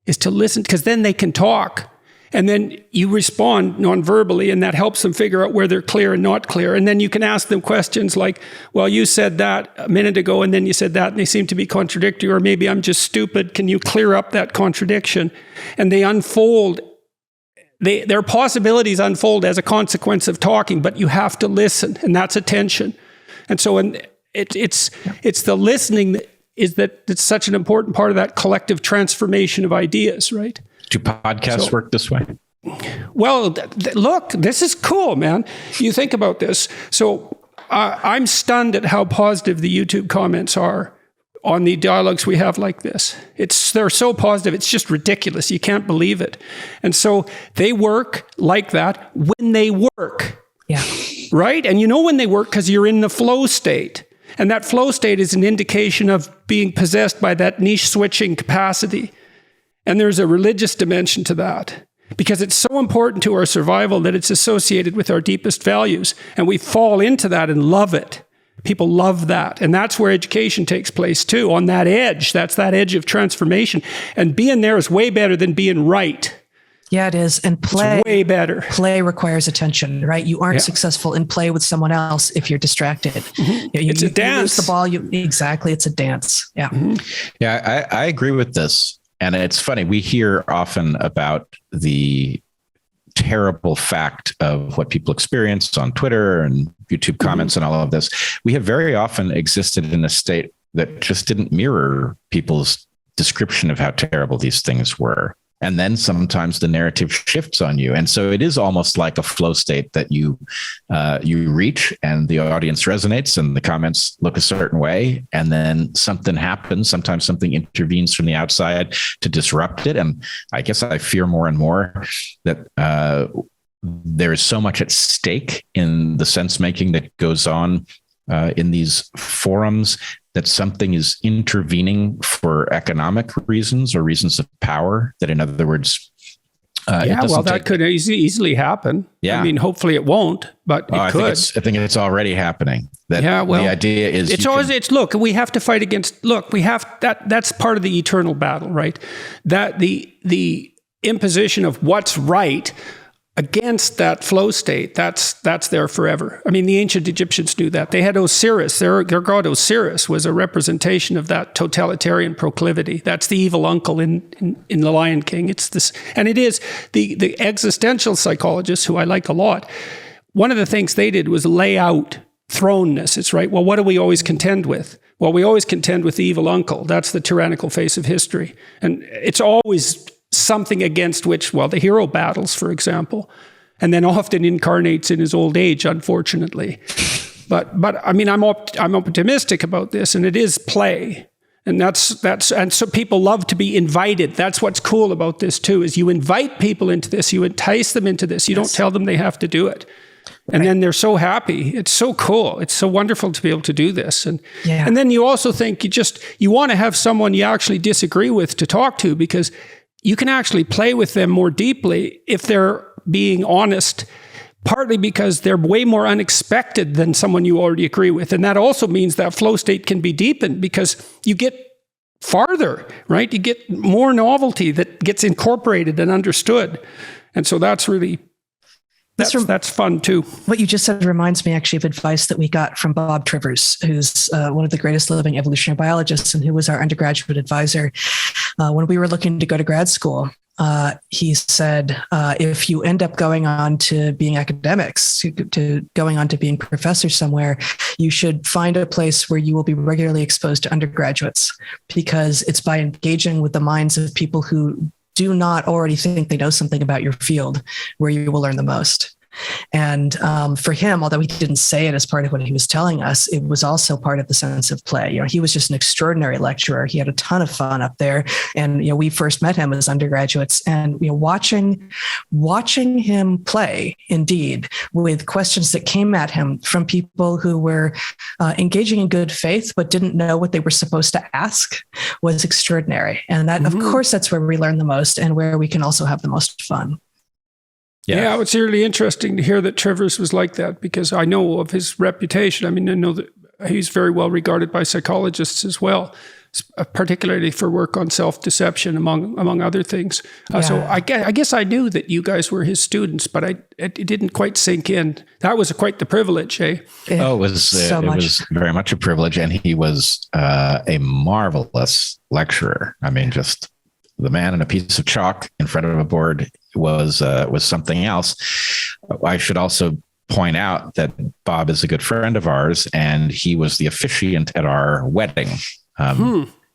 Is to listen, because then they can talk. And then you respond non-verbally, and that helps them figure out where they're clear and not clear. And then you can ask them questions like, well, you said that a minute ago, and then you said that, and they seem to be contradictory, or maybe I'm just stupid. Can you clear up that contradiction? And they unfold. Their possibilities unfold as a consequence of talking, but you have to listen, and that's attention. And so it's the listening it's such an important part of that collective transformation of ideas, right? Do podcasts work this way? Well, look, this is cool, man. You think about this. So I'm stunned at how positive the YouTube comments are on the dialogues we have like this. They're so positive, it's just ridiculous. You can't believe it. And so they work like that when they work. Yeah. Right? And you know when they work because you're in the flow state. And that flow state is an indication of being possessed by that niche switching capacity. And there's a religious dimension to that. because it's so important to our survival that it's associated with our deepest values. And we fall into that and love it. People love that. And that's where education takes place too, on that edge. That's that edge of transformation. And being there is way better than being right. Yeah, it is. And play, it's way better. Play requires attention, right? You aren't successful in play with someone else if you're distracted. It's a dance. You lose the ball. Exactly. It's a dance. Yeah. Yeah, I agree with this. And it's funny. We hear often about the terrible fact of what people experience on Twitter and YouTube comments and all of this. We have very often existed in a state that just didn't mirror people's description of how terrible these things were. And then sometimes the narrative shifts on you. And so it is almost like a flow state that you reach and the audience resonates and the comments look a certain way. And then something happens. Sometimes something intervenes from the outside to disrupt it. And I guess I fear more and more that there is so much at stake in the sense making that goes on in these forums, that something is intervening for economic reasons or reasons of power. That, in other words, that could easily happen. Yeah, I mean, hopefully it won't, but it could. I think it's already happening. The idea is look, we have to fight against. Look, we have that's part of the eternal battle, right? That the imposition of what's right against that flow state, that's there forever. I mean, the ancient Egyptians knew that. They had Osiris. Their god Osiris was a representation of that totalitarian proclivity. That's the evil uncle in The Lion King. It's this, and it is the existential psychologists, who I like a lot. One of the things they did was lay out thrownness. It's right. Well, what do we always contend with? Well, we always contend with the evil uncle. That's the tyrannical face of history, and it's always something against which, well, the hero battles, for example, and then often incarnates in his old age, unfortunately. But I mean, I'm optimistic about this, and it is play, and that's and so people love to be invited. That's what's cool about this too, is you invite people into this, you entice them into this. You don't tell them they have to do it. And then they're so happy. It's so cool. It's so wonderful to be able to do this. And then you also think you want to have someone you actually disagree with to talk to, because you can actually play with them more deeply if they're being honest, partly because they're way more unexpected than someone you already agree with. And that also means that flow state can be deepened because you get farther, right? You get more novelty that gets incorporated and understood. And so that's really... That's fun too. What you just said reminds me actually of advice that we got from Bob Trivers, who's one of the greatest living evolutionary biologists and who was our undergraduate advisor. When we were looking to go to grad school, he said, if you end up going on to being academics, to going on to being professors somewhere, you should find a place where you will be regularly exposed to undergraduates, because it's by engaging with the minds of people who do not already think they know something about your field where you will learn the most. And for him, although he didn't say it as part of what he was telling us, it was also part of the sense of play. You know, he was just an extraordinary lecturer. He had a ton of fun up there. And, you know, we first met him as undergraduates, and, you know, watching him play, indeed, with questions that came at him from people who were engaging in good faith, but didn't know what they were supposed to ask, was extraordinary. And that, of course, that's where we learn the most and where we can also have the most fun. Yeah, it's really interesting to hear that Trivers was like that, because I know of his reputation. I mean, I know that he's very well regarded by psychologists as well, particularly for work on self-deception, among other things. So I guess I knew that you guys were his students, but it didn't quite sink in. That was quite the privilege, eh? It was very much a privilege, and he was a marvelous lecturer. I mean, just the man and a piece of chalk in front of a board was something else. I should also point out that Bob is a good friend of ours, and he was the officiant at our wedding.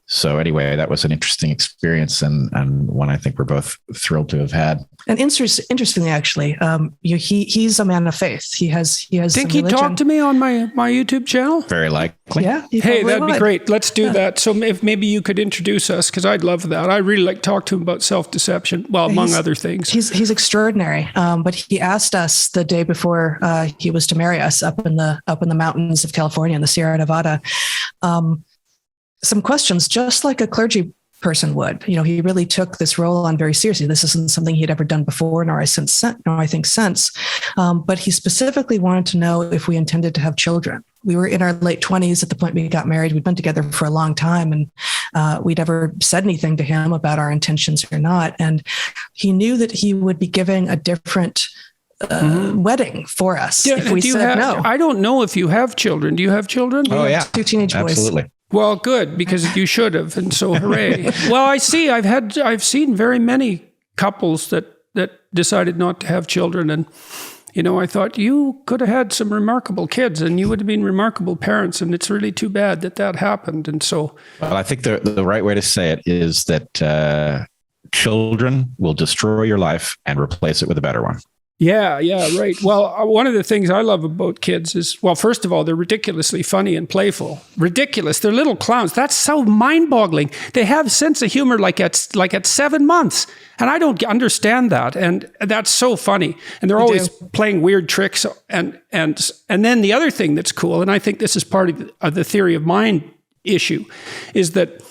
So anyway, that was an interesting experience, and one I think we're both thrilled to have had. And interestingly, actually, he's a man of faith. He has. Think he talked to me on my YouTube channel? Very likely. Yeah. Hey, that'd be great. Let's do that. So if maybe you could introduce us, because I'd love that. I really like to talk to him about self-deception. Well, among other things. He's extraordinary. But he asked us the day before he was to marry us up in the mountains of California in the Sierra Nevada. Some questions, just like a clergy person would. He really took this role on very seriously. This isn't something he'd ever done before, nor I think since. But he specifically wanted to know if we intended to have children. We were in our late 20s at the point we got married. We'd been together for a long time, and we'd never said anything to him about our intentions or not. And he knew that he would be giving a different wedding for us if we said no. I don't know if you have children. Do you have children? Oh, yeah. 2 teenage boys. Absolutely. Well, good, because you should have, and so hooray. Well, I see. I've seen very many couples that decided not to have children, and I thought you could have had some remarkable kids, and you would have been remarkable parents, and it's really too bad that happened. And so, well, I think the right way to say it is that children will destroy your life and replace it with a better one. Yeah, right. Well, one of the things I love about kids is, well, first of all, they're ridiculously funny and playful. Ridiculous. They're little clowns. That's so mind-boggling. They have sense of humor like at 7 months. And I don't understand that. And that's so funny. And they're always playing weird tricks. And then the other thing that's cool, and I think this is part of the theory of mind issue, is that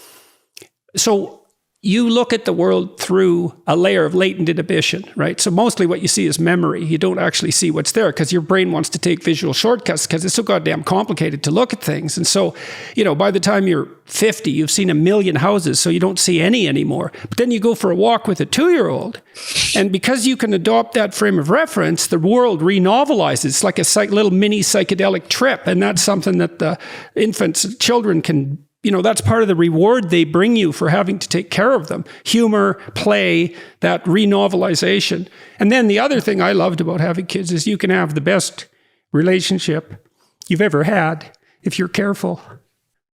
so you look at the world through a layer of latent inhibition, right? So mostly what you see is memory. You don't actually see what's there because your brain wants to take visual shortcuts because it's so goddamn complicated to look at things. And so, by the time you're 50, you've seen 1 million houses, so you don't see any anymore. But then you go for a walk with a 2-year-old, and because you can adopt that frame of reference, the world renovelizes. It's like a little mini psychedelic trip, and that's something that the children can. That's part of the reward they bring you for having to take care of them. Humor, play, that renovelization. And then the other thing I loved about having kids is you can have the best relationship you've ever had if you're careful.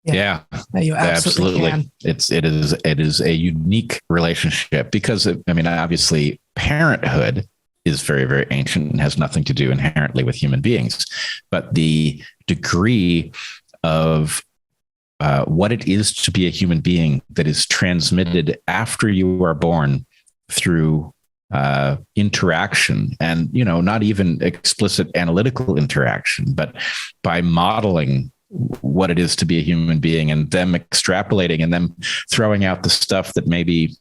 Yeah. You absolutely can. It is a unique relationship because, obviously parenthood is very, very ancient and has nothing to do inherently with human beings. But the degree of what it is to be a human being that is transmitted after you are born through interaction and, not even explicit analytical interaction, but by modeling what it is to be a human being and them extrapolating and them throwing out the stuff that maybe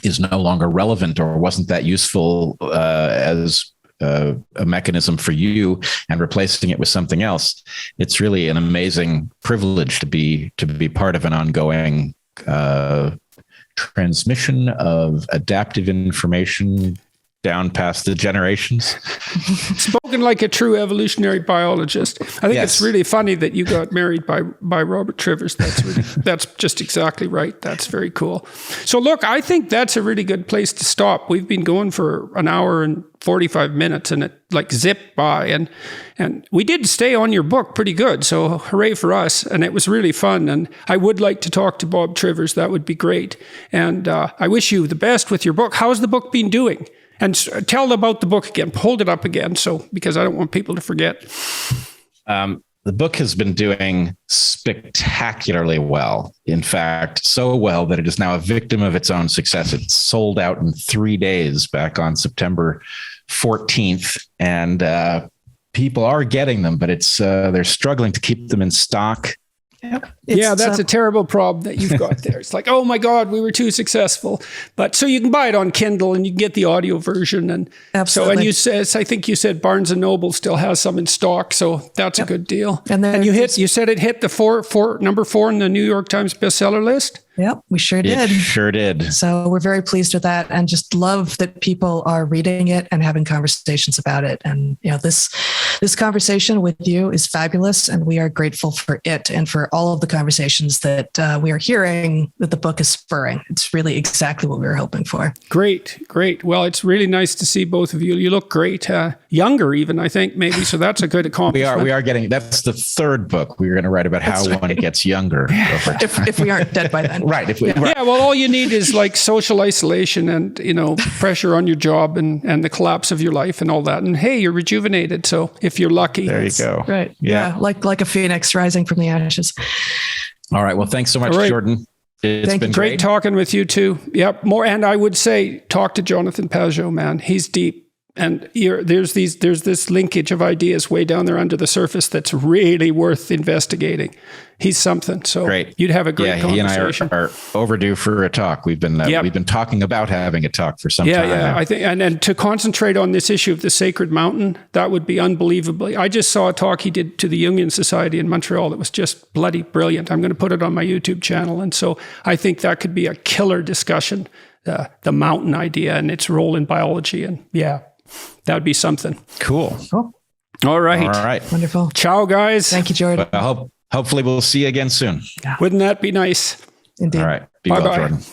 is no longer relevant or wasn't that useful as a mechanism for you and replacing it with something else. It's really an amazing privilege to be part of an ongoing transmission of adaptive information down past the generations. Spoken like a true evolutionary biologist. I think It's really funny that you got married by Robert Trivers. That's just exactly right. That's very cool. So look, I think that's a really good place to stop. We've been going for an hour and 45 minutes and it zipped by and we did stay on your book pretty good. So hooray for us. And it was really fun. And I would like to talk to Bob Trivers. That would be great. And I wish you the best with your book. How's the book been doing? And tell about the book again. Hold it up again, because I don't want people to forget. The book has been doing spectacularly well. In fact, so well that it is now a victim of its own success. It sold out in 3 days back on September 14th, and people are getting them, but they're struggling to keep them in stock. Yeah, that's a terrible problem that you've got there. It's like, oh my God, we were too successful. But so you can buy it on Kindle and you can get the audio version. And absolutely. I think you said Barnes and Noble still has some in stock. So that's a good deal. And you said it hit the number 4 in the New York Times bestseller list. Yep, we sure did. It sure did. So we're very pleased with that and just love that people are reading it and having conversations about it. And, this conversation with you is fabulous and we are grateful for it and for all of the conversations that we are hearing that the book is spurring. It's really exactly what we were hoping for. Great. Well, it's really nice to see both of you. You look great. Younger even, I think, maybe. So that's a good accomplishment. We are getting, that's the 3rd book. We're going to write about how one gets younger. if we aren't dead by then. Right. Yeah, well, all you need is social isolation and, pressure on your job and the collapse of your life and all that. And hey, you're rejuvenated. So if you're lucky. There you go. Right. Yeah. Like a phoenix rising from the ashes. All right. Well, thanks so much, Jordan. It's been great talking with you too. Yep. More. And I would say, talk to Jonathan Pageau, man. He's deep. And there's this linkage of ideas way down there under the surface that's really worth investigating. He's something. So great. You'd have a great conversation. conversation. He and I are overdue for a talk. We've been talking about having a talk for some time. Yeah. I think, and to concentrate on this issue of the sacred mountain, that would be unbelievably. I just saw a talk he did to the Jungian Society in Montreal that was just bloody brilliant. I'm going to put it on my YouTube channel, and so I think that could be a killer discussion. The mountain idea and its role in biology, and that would be something. Cool. All right. Wonderful. Ciao, guys. Thank you, Jordan. Hopefully we'll see you again soon. Yeah. Wouldn't that be nice? Indeed. All right. Be Bye-bye. well, Jordan.